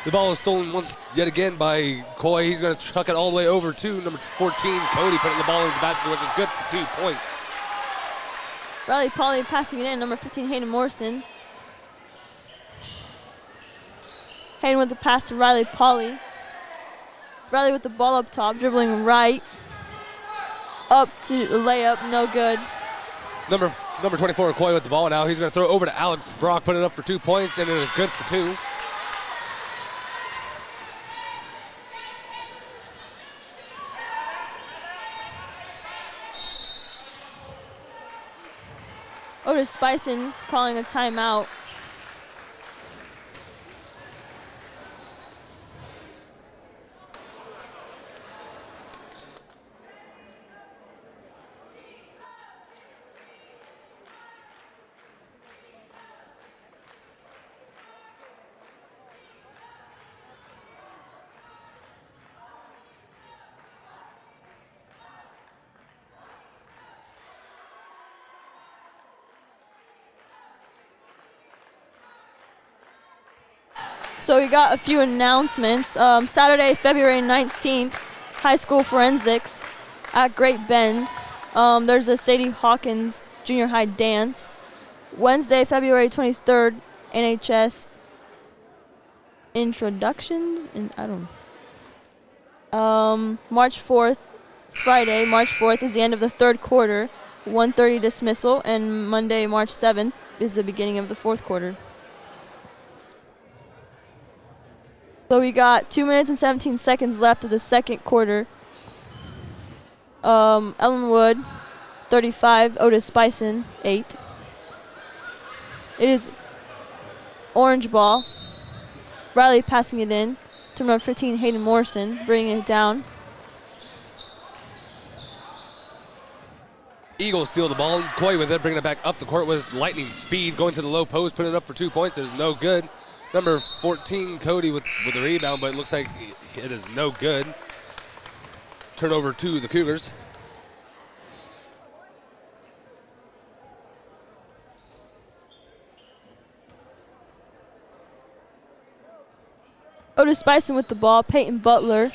The ball is stolen yet again by Coy. He's going to chuck it all the way over to number 14, Cody, putting the ball into the basket, which is good for 2 points. Riley Pauley passing it in, number 15, Hayden Morrison. Hayden with the pass to Riley Pauley. Riley with the ball up top, dribbling right. Up to the layup, no good. Number 24, Coy with the ball now. He's going to throw it over to Alex Brock, putting it up for 2 points, and it is good for 2. Otis-Bison calling a timeout. So we got a few announcements. Saturday, February 19th, high school forensics at Great Bend. There's a Sadie Hawkins junior high dance. Wednesday, February 23rd, NHS introductions. March 4th, Friday, March 4th is the end of the third quarter. 1:30 dismissal, and Monday, March 7th is the beginning of the fourth quarter. So we got 2 minutes and 17 seconds left of the second quarter. Ellinwood, 35, Otis-Bison, 8. It is orange ball. Riley passing it in to number 15, Hayden Morrison, bringing it down. Eagles steal the ball. Coy with it, bringing it back up the court with lightning speed, going to the low post, putting it up for 2 points. It is no good. Number 14, Cody with the rebound, but it looks like it is no good. Turnover to the Cougars. Otis-Bison with the ball. Peyton Butler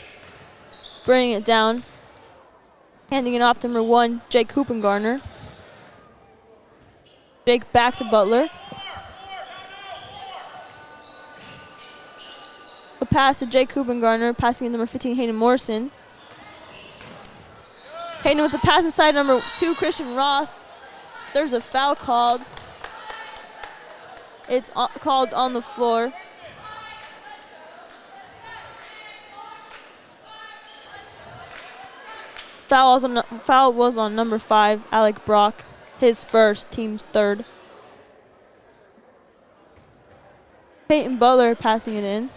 bringing it down. Handing it off to number 1, Jake Hoopengarner. Jake back to Butler. A pass to Jake Hoopengarner, passing to number 15, Hayden Morrison. Hayden with the pass inside number 2, Christian Roth. There's a foul called. It's called on the floor. Foul was on number 5, Alec Brock, his first, team's third. Peyton Butler passing it in.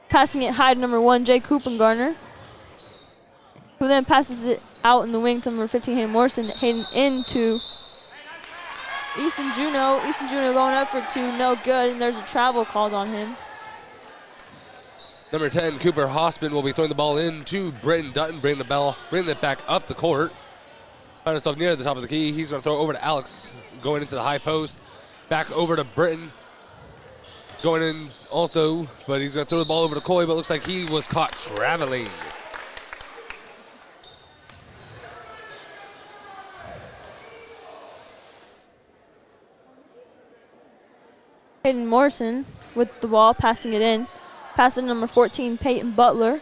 Passing it high to number 1, Jake Hoopengarner, who then passes it out in the wing to number 15, Hayden Morrison. Hayden into Easton Juno. Easton Juno going up for 2, no good, and there's a travel called on him. Number 10, Cooper Hossman will be throwing the ball in to Britton Dutton, bringing it back up the court. Find himself near the top of the key. He's going to throw over to Alex, going into the high post. Back over to Britton. Going in also, but he's going to throw the ball over to Coy, but looks like he was caught traveling. Hayden Morrison with the ball, passing it in. Passing number 14, Peyton Butler.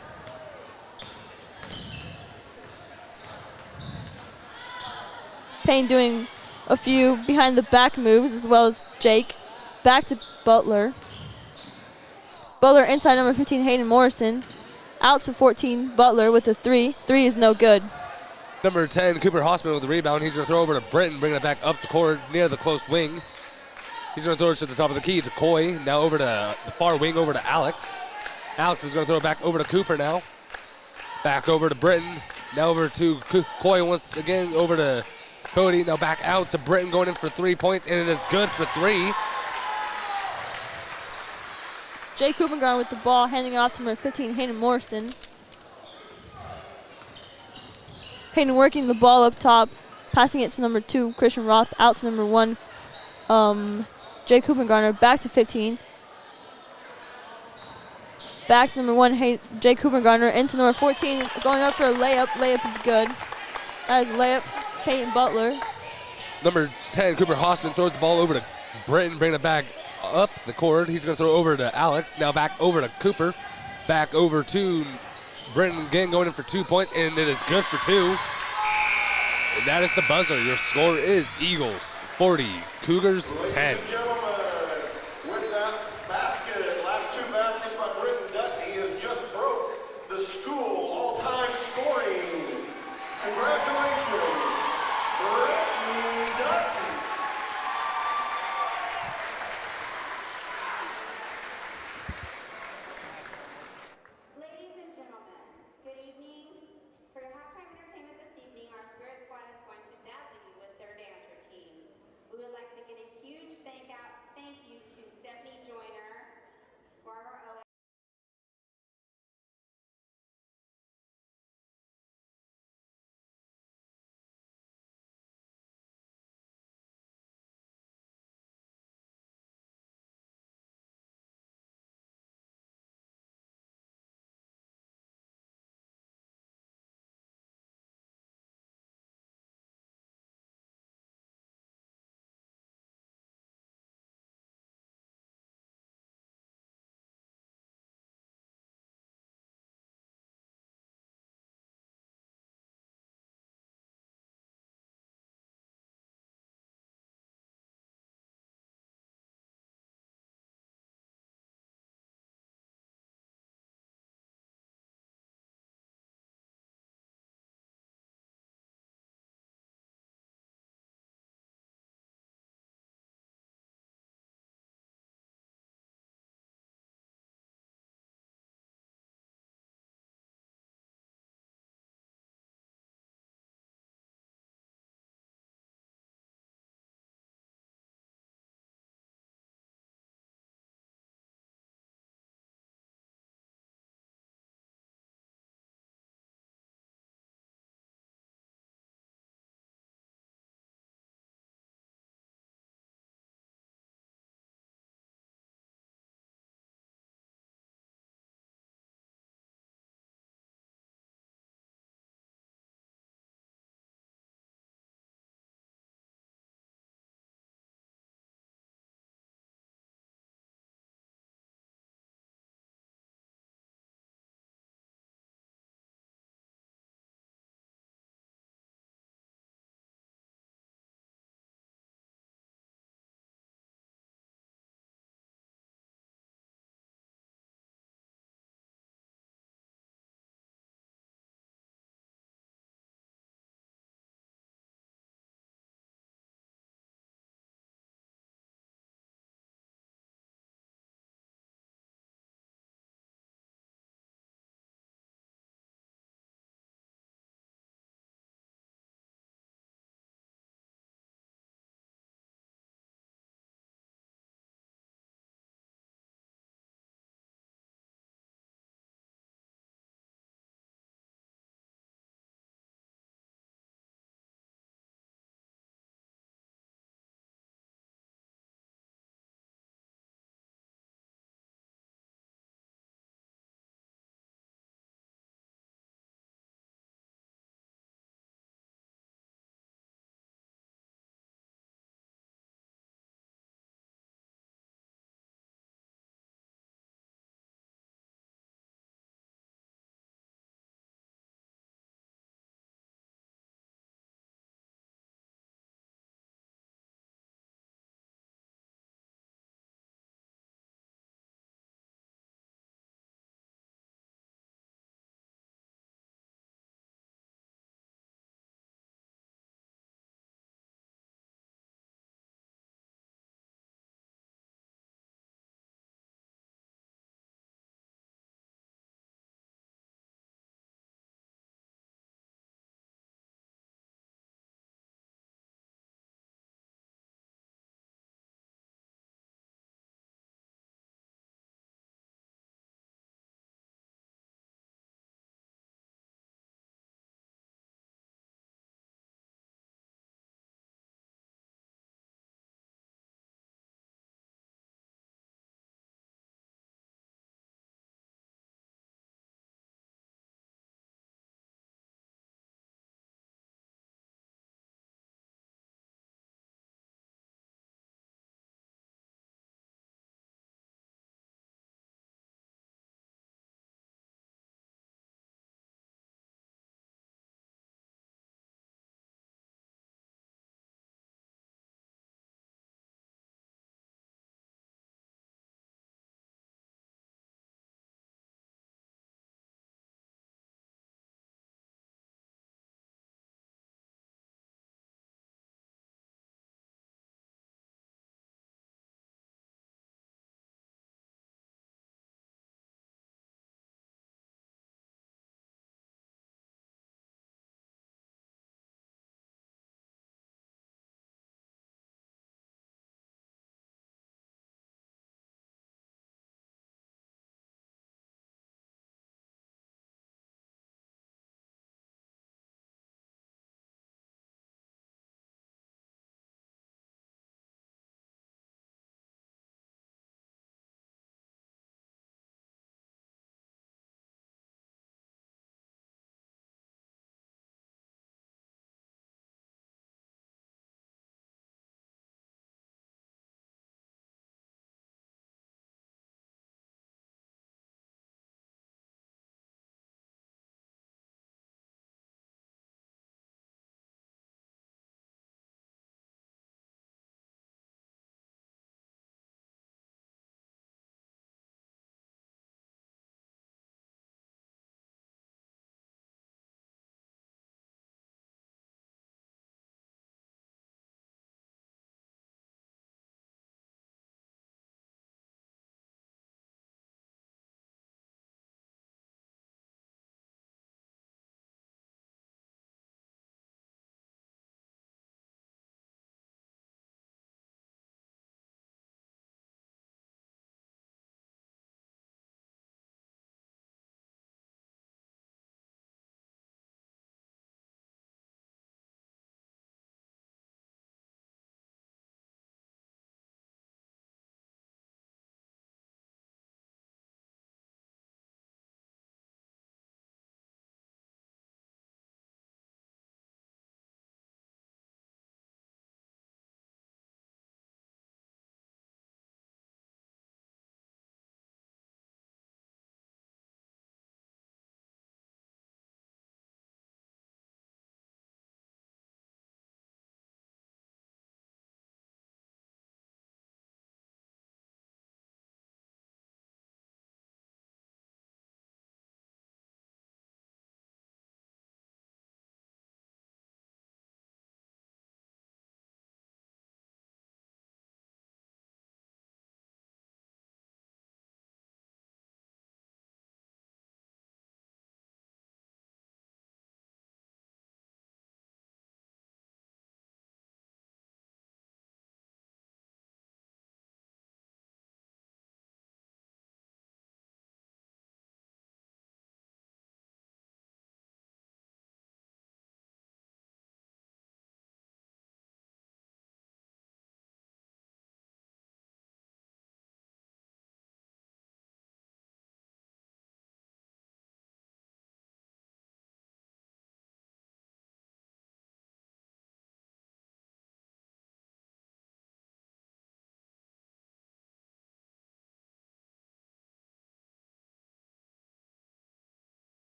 Payne doing a few behind the back moves as well as Jake. Back to Butler. Butler inside number 15, Hayden Morrison. Out to 14, Butler with the 3. 3 is no good. Number 10, Cooper Hossman with the rebound. He's going to throw over to Britton, bringing it back up the court near the close wing. He's going to throw it to the top of the key to Coy. Now over to the far wing, over to Alex. Alex is going to throw it back over to Cooper now. Back over to Britton. Now over to Coy once again, over to Cody. Now back out to Britton, going in for 3 points, and it is good for 3. Jake Hoopengarn with the ball, handing it off to number 15, Hayden Morrison. Hayden working the ball up top, passing it to number 2, Christian Roth, out to number 1, Jake Hoopengarner, back to 15. Back to number 1, Jake Hoopengarner, into number 14, going up for a layup. Layup is good. That is a layup, Peyton Butler. Number 10, Cooper Hossman throws the ball over to Britton, bringing it back up the court. He's going to throw over to Alex. Now back over to Cooper. Back over to Britton again, going in for 2 points, and it is good for 2. And that is the buzzer. Your score is Eagles 40, Cougars 10. With that basket, last 2 baskets by Britton Dutton, he has just broke the school all-time scoring. Congratulations.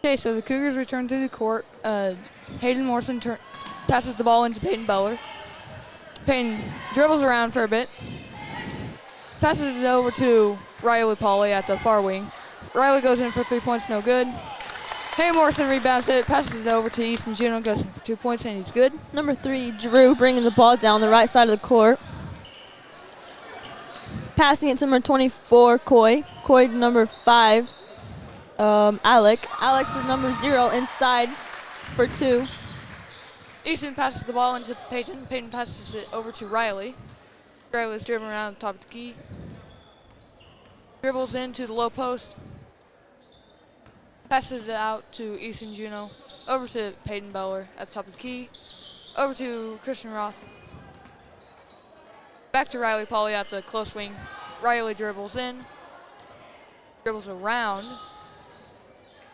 Okay, so the Cougars return to the court. Hayden Morrison passes the ball into Peyton Beller. Peyton dribbles around for a bit. Passes it over to Riley Pauly at the far wing. Riley goes in for 3 points, no good. Hayden Morrison rebounds it, passes it over to Easton Juno, goes in for 2 points, and he's good. Number 3, Drew, bringing the ball down the right side of the court. Passing it to number 24, Coy. Coy to number 5, Alec. Alex is number 0 inside for 2. Easton passes the ball into Peyton. Peyton passes it over to Riley. Riley's dribbling around the top of the key. Dribbles into the low post. Passes it out to Easton Juno. Over to Peyton Beller at the top of the key. Over to Christian Roth. Back to Riley Pauly at the close wing. Riley dribbles in. Dribbles around.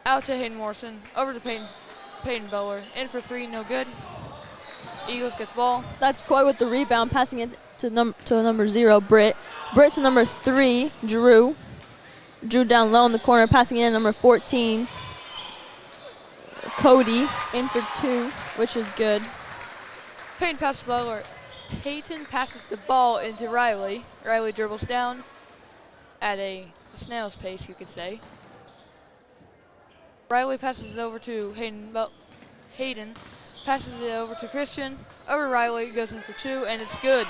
Out to Hayden Morrison. Over to Peyton Beller. In for 3, no good. Eagles gets ball. That's Coy with the rebound, passing it to number 0, Britt. Britt to number 3, Drew. Drew down low in the corner, passing in number 14, Cody. In for 2, which is good. Peyton passes the ball into Riley. Riley dribbles down at a snail's pace, you could say. Riley passes it over to Hayden. Passes it over to Christian. Over Riley, goes in for 2, and it's good.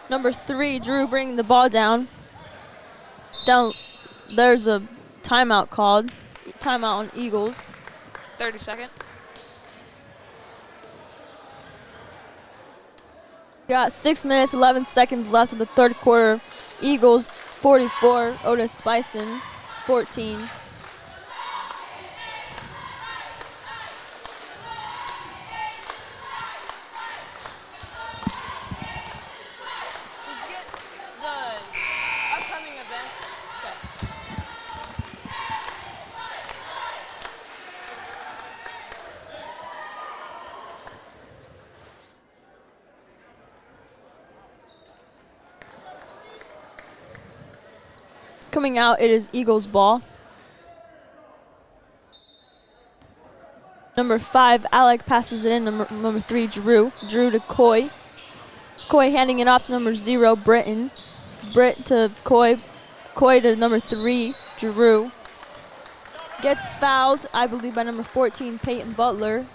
Number 3, Drew, bringing the ball down. There's a timeout called. Timeout on Eagles. 30-second. Got 6 minutes, 11 seconds left of the third quarter. Eagles 44, Otis-Bison 14. Coming out, it is Eagles ball. Number 5, Alec passes it in. Number 3, Drew. Drew to Coy. Coy handing it off to number 0, Britton. Britt to Coy. Coy to number 3, Drew. Gets fouled, I believe, by number 14, Peyton Butler.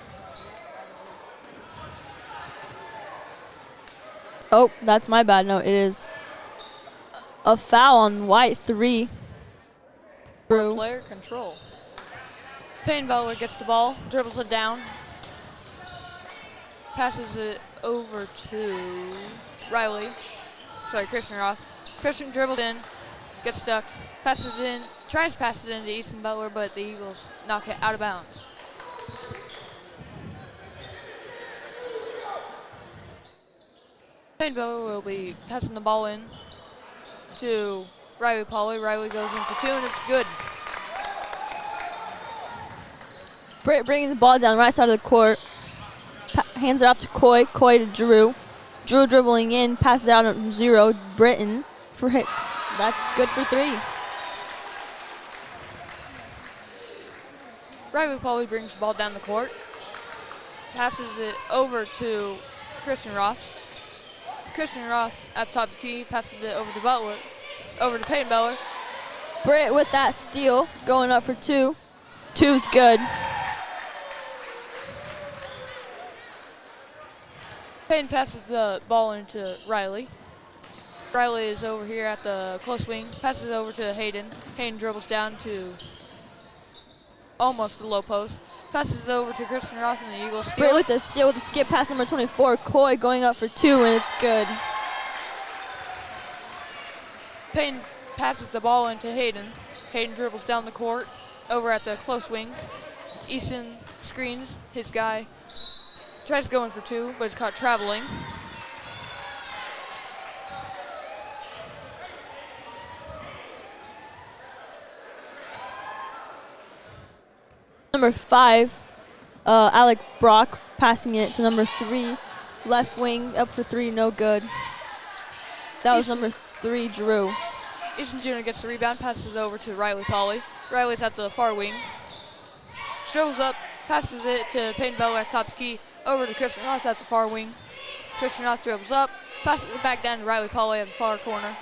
Oh, that's my bad. No, it is a foul on White 3. Drew. Player control. Peyton Butler gets the ball, dribbles it down, passes it over to Christian Roth. Christian dribbles in, gets stuck, passes it in, tries to pass it into Easton Butler, but the Eagles knock it out of bounds. Peyton Butler will be passing the ball in to Riley Pauly. Riley goes in for 2, and it's good. Britt bringing the ball down right side of the court. Hands it off to Coy. Coy to Drew. Drew dribbling in, passes it out on 0. Britton for hit. That's good for 3. Riley Pauly brings the ball down the court. Passes it over to Christian Roth. Christian Roth at the top of the key, passes it over to Peyton Beller. Britt with that steal, going up for 2. 2's good. Peyton passes the ball into Riley. Riley is over here at the close wing, passes it over to Hayden. Hayden dribbles down to almost the low post. Passes it over to Christian Ross and the Eagles. Britt with the steal with the skip pass, number 24, Coy going up for 2, and it's good. Peyton passes the ball into Hayden. Hayden dribbles down the court over at the close wing. Easton screens his guy. Tries to go in for 2, but it's caught traveling. Number 5, Alec Brock passing it to number 3, left wing, up for 3, no good. That was number 3, Drew. Easton Jr. gets the rebound, passes it over to Riley Pauly. Riley's at the far wing. Dribbles up, passes it to Peyton Beller at top key. Over to Christian Roth at the far wing. Christian Roth dribbles up, passes it back down to Riley Polly at the far corner.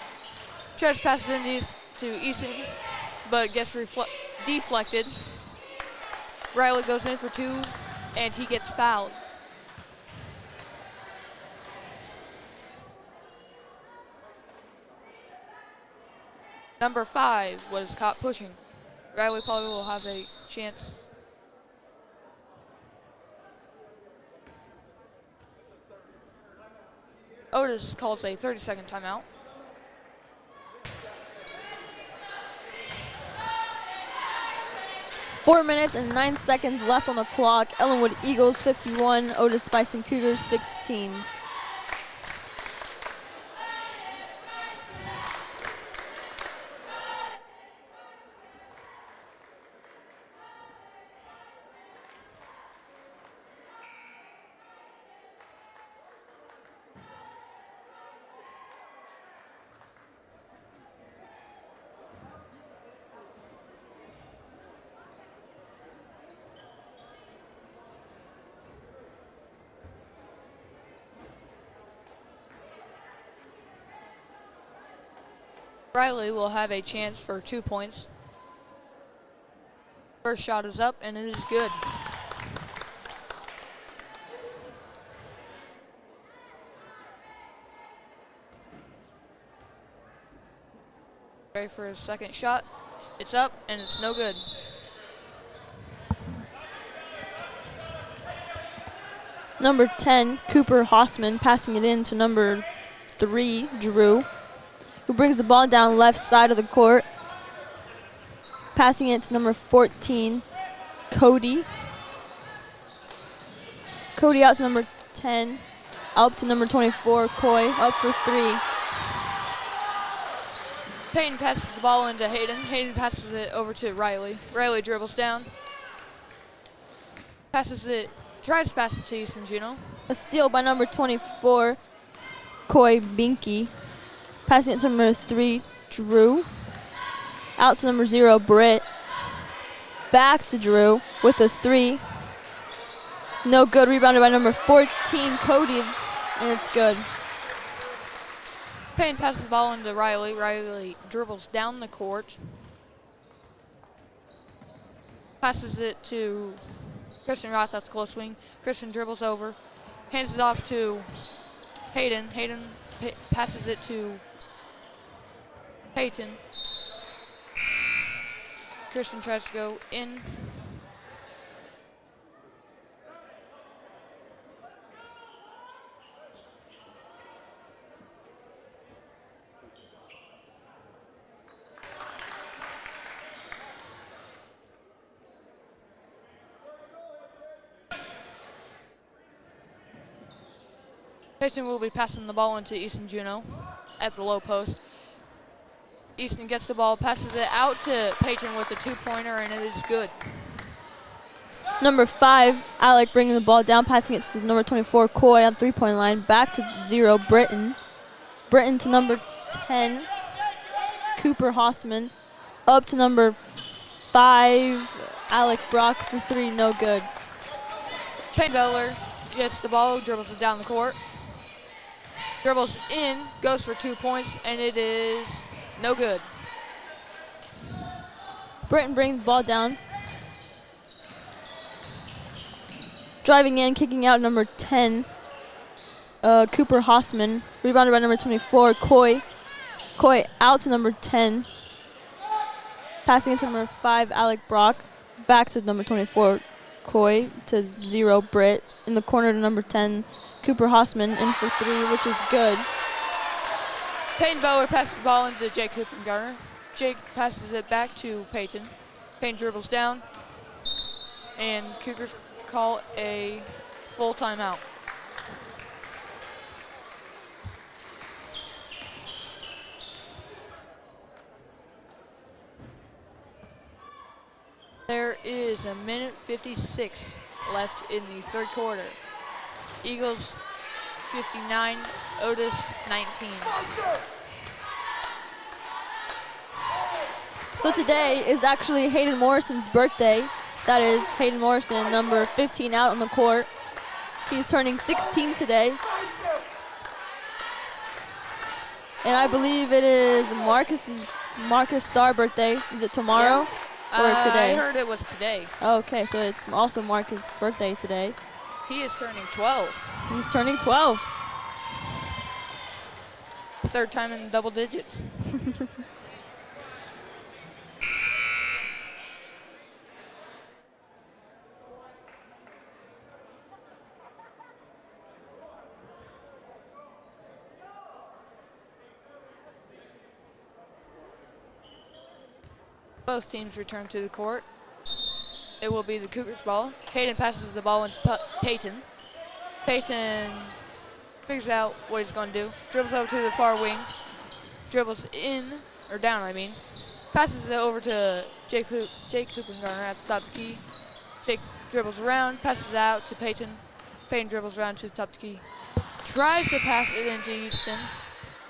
Tries to pass it in to Easton, but gets deflected. Riley goes in for 2, and he gets fouled. Number 5 was caught pushing. Riley Polly will have a chance. Otis calls a 30-second timeout. Four minutes and 9 seconds left on the clock. Ellinwood Eagles 51, Otis-Bison Cougars 16. Riley will have a chance for 2 points. First shot is up, and it is good. Ready for his second shot. It's up, and it's no good. Number 10, Cooper Hossman, passing it in to number 3, Drew, who brings the ball down left side of the court. Passing it to number 14, Cody. Cody out to number 10, up to number 24, Coy, up for 3. Peyton passes the ball into Hayden. Hayden passes it over to Riley. Riley dribbles down. Tries to pass it to Easton Juno. A steal by number 24, Coy Binky. Passing it to number 3, Drew. Out to number 0, Britt. Back to Drew with a 3. No good. Rebounded by number 14, Cody, and it's good. Payne passes the ball into Riley. Riley dribbles down the court. Passes it to Christian Roth. That's close swing. Christian dribbles over. Hands it off to Hayden. Hayden passes it to Peyton. Christian tries to go in. Peyton will be passing the ball into Easton Juno as a low post. Easton gets the ball, passes it out to Peyton with a 2-pointer, and it is good. Number 5, Alec bringing the ball down, passing it to number 24, Coy on 3-point line. Back to 0, Britton. Britton to number 10, Cooper Hossman. Up to number 5, Alec Brock for 3, no good. Peyton Beller gets the ball, dribbles it down the court. Dribbles in, goes for 2 points, and it is no good. Britton brings the ball down. Driving in, kicking out number 10, Cooper Hossman. Rebounded by number 24, Coy. Coy out to number 10. Passing it to number 5, Alec Brock. Back to number 24, Coy. To 0, Britt. In the corner to number 10, Cooper Hossman. In for 3, which is good. Peyton Beller passes the ball into Jake Hoopengarner. Jake passes it back to Peyton. Peyton dribbles down, and Cougars call a full timeout. There is a minute 56 left in the third quarter. Eagles 59, Otis 19. So today is actually Hayden Morrison's birthday. That is Hayden Morrison, number 15 out on the court. He's turning 16 today. And I believe it is Marcus Starr birthday. Is it tomorrow or today? I heard it was today. Okay, so it's also Marcus' birthday today. He is turning 12. He's turning 12. Third time in double digits. Both teams return to the court. It will be the Cougars' ball. Hayden passes the ball into Peyton. Peyton figures out what he's going to do. Dribbles over to the far wing. Dribbles in, or down, I mean. Passes it over to Jake Hoopengarner at the top of the key. Jake dribbles around, passes it out to Peyton. Peyton dribbles around to the top of the key. Tries to pass it into Easton,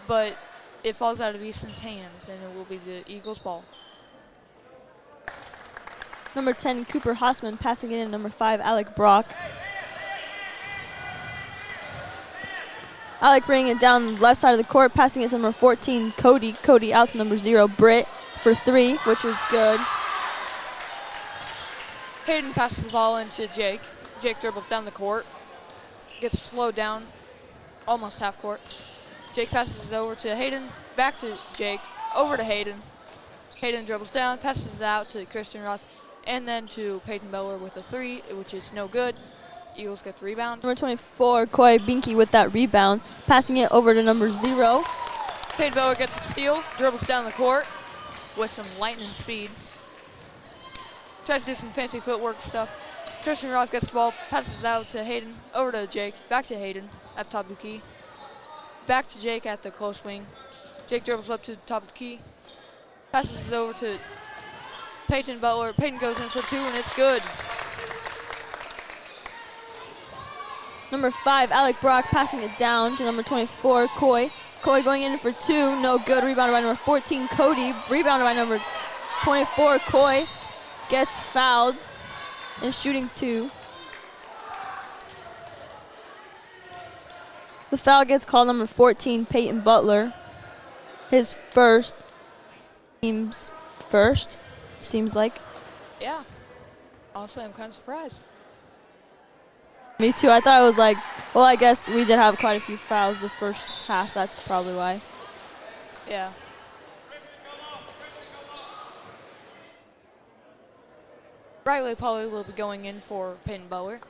but it falls out of Easton's hands, and it will be the Eagles' ball. Number 10, Cooper Hossman passing it in. Number 5, Alec Brock. Alec bringing it down the left side of the court, passing it to number 14, Cody. Cody out to number 0, Britt, for 3, which is good. Hayden passes the ball into Jake. Jake dribbles down the court. Gets slowed down, almost half court. Jake passes it over to Hayden, back to Jake, over to Hayden. Hayden dribbles down, passes it out to Christian Roth, and then to Peyton Beller with a 3, which is no good. Eagles get the rebound. Number 24, Koi Binky with that rebound, passing it over to number 0. Peyton Beller gets a steal, dribbles down the court with some lightning speed. Tries to do some fancy footwork stuff. Christian Ross gets the ball, passes out to Hayden, over to Jake, back to Hayden at the top of the key. Back to Jake at the close wing. Jake dribbles up to the top of the key. Passes it over to Peyton Butler. Peyton goes in for 2, and it's good. Number 5, Alec Brock passing it down to number 24, Koi. Koi going in for 2, no good. Rebounded by number 14, Cody. Rebounded by number 24, Koi. Gets fouled and shooting 2. The foul gets called number 14, Peyton Butler. His first, team's first, seems like. Yeah. Honestly, I'm kind of surprised. Me too. I thought it was like, well, I guess we did have quite a few fouls the first half. That's probably why. Yeah. Riley Polly will be going in for Peyton Butler.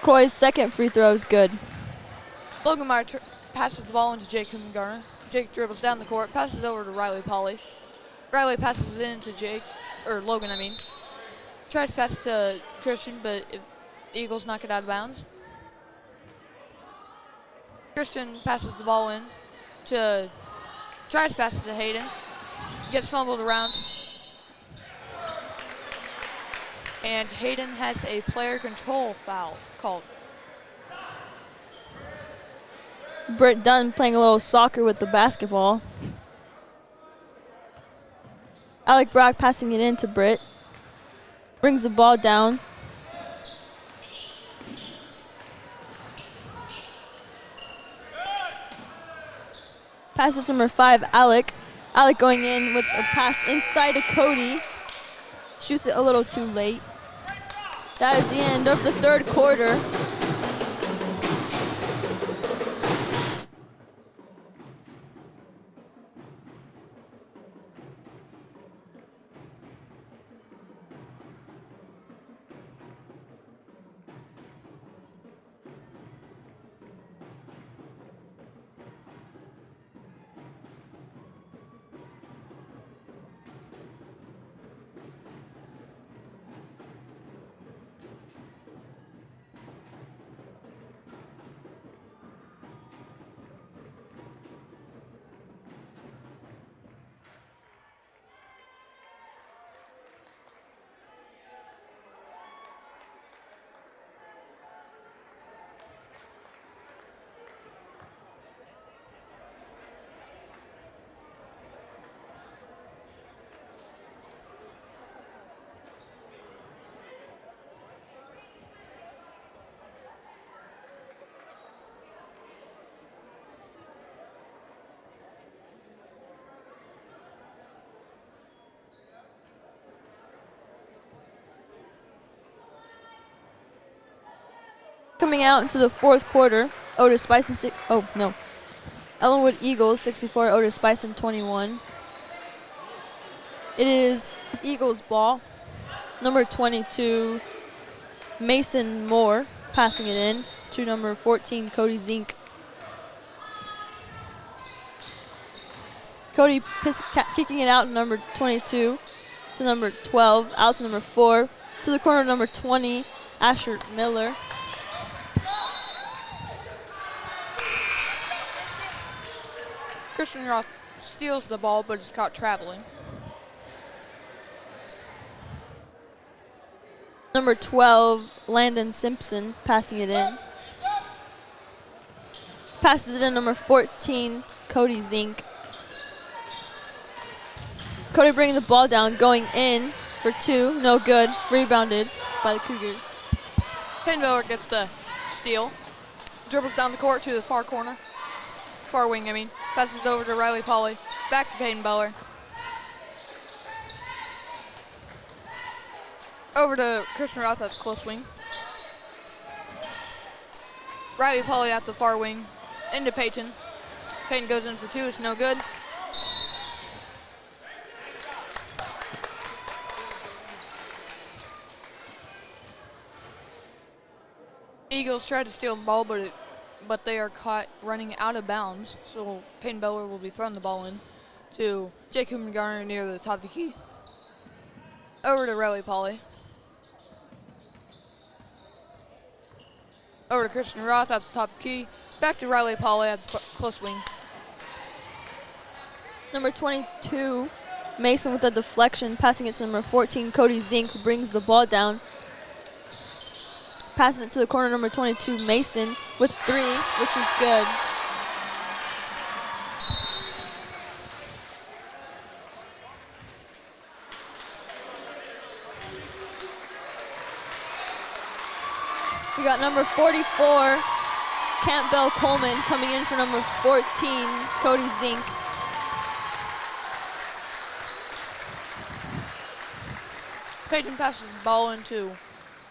Koi's second free throw is good. Logan Meyer passes the ball into Jake Hoopengarner. Jake dribbles down the court, passes over to Riley Polly. Riley passes it into Logan, I mean. Tries to pass it to Christian, but if the Eagles knock it out of bounds. Christian passes the ball in tries to pass it to Hayden. Gets fumbled around. And Hayden has a player control foul called. Britt Dunn playing a little soccer with the basketball. Alec Brock passing it in to Britt. Brings the ball down. Passes to number 5, Alec. Alec going in with a pass inside to Cody. Shoots it a little too late. That is the end of the third quarter. Coming out into the fourth quarter, Otis-Bison, Ellinwood Eagles 64, Otis-Bison 21. It is Eagles ball. Number 22, Mason Moore, passing it in to number 14, Cody Zink. Cody kicking it out to number 22, to number 12, out to number 4, to the corner number 20, Asher Miller. Christian Roth steals the ball, but is caught traveling. Number 12, Landon Simpson, passing it in. Passes it in number 14, Cody Zink. Cody bringing the ball down, going in for 2, no good. Rebounded by the Cougars. Peyton Beller gets the steal. Dribbles down the court to the far corner. Far wing, I mean. Passes it over to Riley Polly. Back to Peyton Beller. Over to Christian Roth at the close wing. Riley Polly at the far wing. Into Peyton. Peyton goes in for 2, it's no good. Eagles try to steal the ball, but they are caught running out of bounds. So Peyton Beller will be throwing the ball in to Jake Humengarner near the top of the key. Over to Riley Polly. Over to Christian Roth at the top of the key. Back to Riley Polly at the close wing. Number 22, Mason with a deflection, passing it to number 14, Cody Zink, who brings the ball down. Passes it to the corner, number 22, Mason, with 3, which is good. We got number 44, Campbell Coleman, coming in for number 14, Cody Zink. Peyton passes the ball into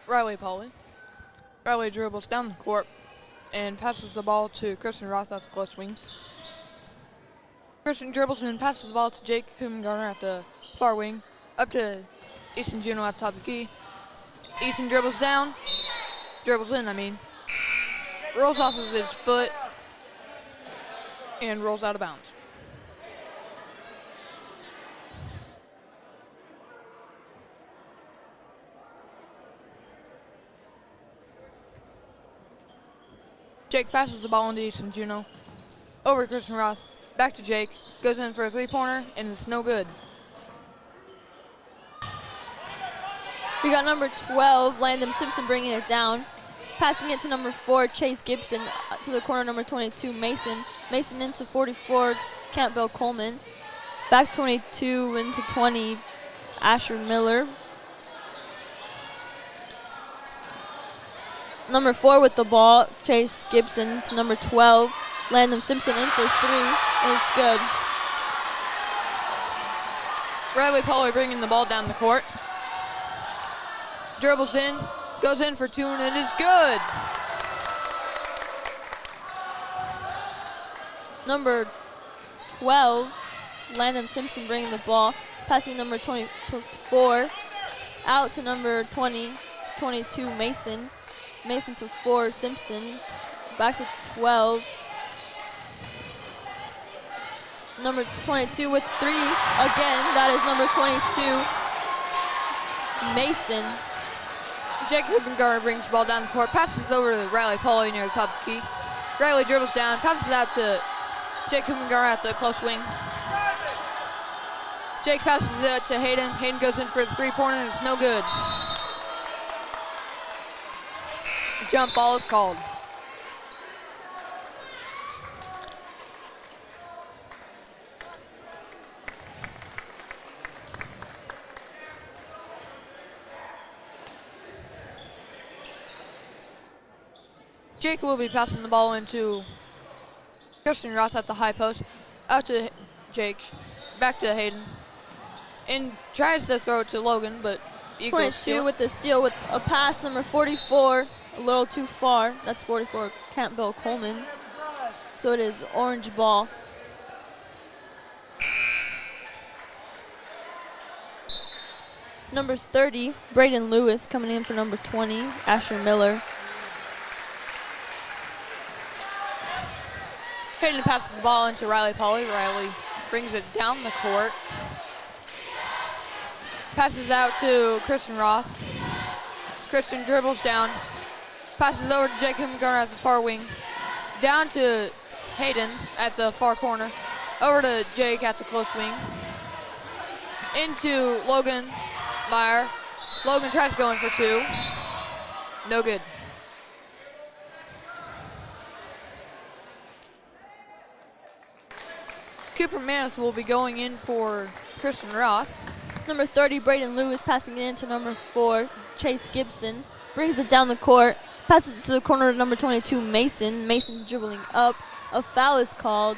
Riley Polly. Riley dribbles down the court and passes the ball to Christian Roth at the close wing. Christian dribbles and passes the ball to Jake Humengarner at the far wing. Up to Easton Juno at the top of the key. Easton dribbles down. Dribbles in, rolls off of his foot and rolls out of bounds. Jake passes the ball into Easton Juno. Over to Christian Roth. Back to Jake. Goes in for a 3-pointer, and it's no good. We got number 12, Landon Simpson, bringing it down. Passing it to number 4, Chase Gibson, to the corner, number 22, Mason. Mason into 44, Campbell Coleman. Back to 22, into 20, Asher Miller. Number 4 with the ball, Chase Gibson, to number 12, Landon Simpson in for 3, and it's good. Riley Polly bringing the ball down the court. Dribbles in, goes in for 2, and it is good. Number 12, Landon Simpson bringing the ball, passing number 24 out to number 20 to 22, Mason. Mason to 4, Simpson. Back to 12. Number 22 with 3. Again, that is number 22, Mason. Jake Humengarner brings the ball down the court, passes over to Riley Polly near the top of the key. Riley dribbles down, passes it out to Jake Humengarner at the close wing. Jake passes it to Hayden. Hayden goes in for the 3-pointer, and it's no good. The jump ball is called. Jake will be passing the ball into Christian Roth at the high post. Out to Jake. Back to Hayden. And tries to throw it to Logan, but Eagles 22 steal. with the steal with a pass, number 44, a little too far. That's 44 Campbell Coleman. So it is orange ball. Number 30, Braden Lewis coming in for number 20, Asher Miller. Hayden passes the ball into Riley Polly. Riley brings it down the court. Passes out to Christian Roth. Christian dribbles down. Passes over to Jake Himmelgarner at the far wing. Down to Hayden at the far corner. Over to Jake at the close wing. Into Logan Meyer. Logan tries going for two. No good. Cooper Manis will be going in for Christian Roth. Number 30, Braden Lewis passing it in to number 4, Chase Gibson. Brings it down the court. Passes it to the corner of number 22, Mason. Mason dribbling up. A foul is called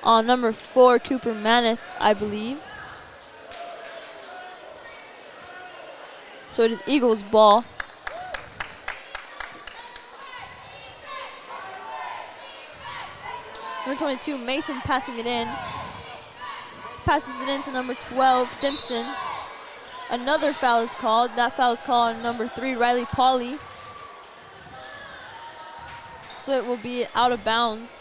on number 4, Cooper Manis, I believe. So it is Eagles ball. Number 22, Mason passing it in. Passes it into number 12, Simpson. Another foul is called. That foul is called on number 3, Riley Polly. So it will be out of bounds.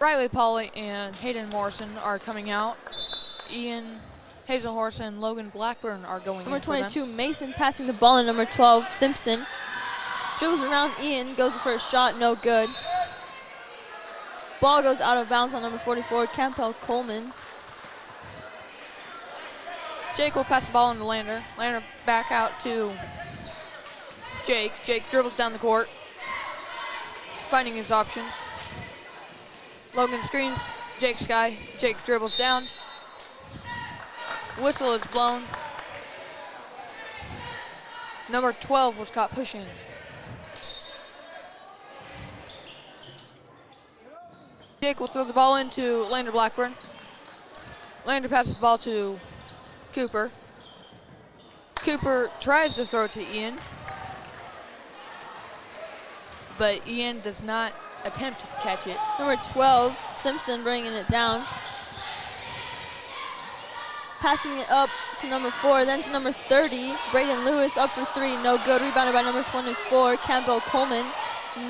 Riley Polly and Hayden Morrison are coming out. Ian Hazelhorse and Logan Blackburn are going Number in for them. 22, Mason passing the ball, and number 12, Simpson. Dribbles around Ian, goes for a shot, no good. Ball goes out of bounds on number 44, Campbell Coleman. Jake will pass the ball into Lander. Lander back out to Jake. Jake dribbles down the court, finding his options. Logan screens, Jake Sky. Jake dribbles down. Whistle is blown. Number 12 was caught pushing. Jake will throw the ball into Lander Blackburn. Lander passes the ball to Cooper. Cooper tries to throw it to Ian, but Ian does not attempt to catch it. Number 12, Simpson bringing it down. Passing it up to number 4, then to number 30, Braden Lewis up for 3, no good. Rebounded by number 24, Campbell Coleman,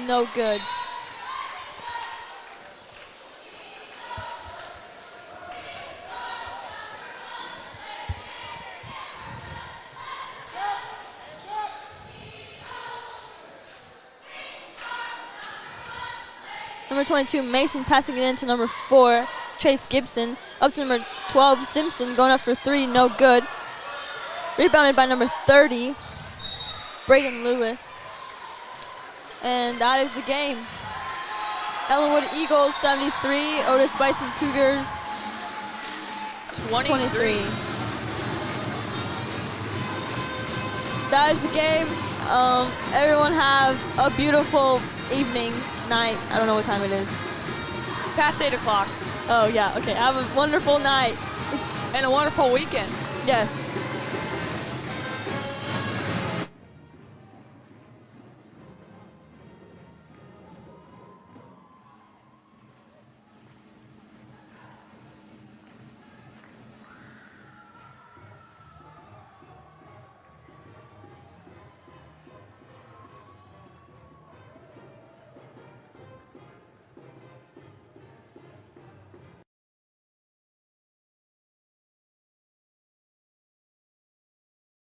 no good. Number 22, Mason passing it in to number 4, Chase Gibson. Up to number 12, Simpson going up for 3, no good. Rebounded by number 30, Braden Lewis. And that is the game. Ellinwood Eagles 73, Otis-Bison Cougars 23. That is the game. Everyone have a beautiful evening, night. I don't know what time it is. Past 8 o'clock. Oh, yeah. Okay. Have a wonderful night. And a wonderful weekend. Yes.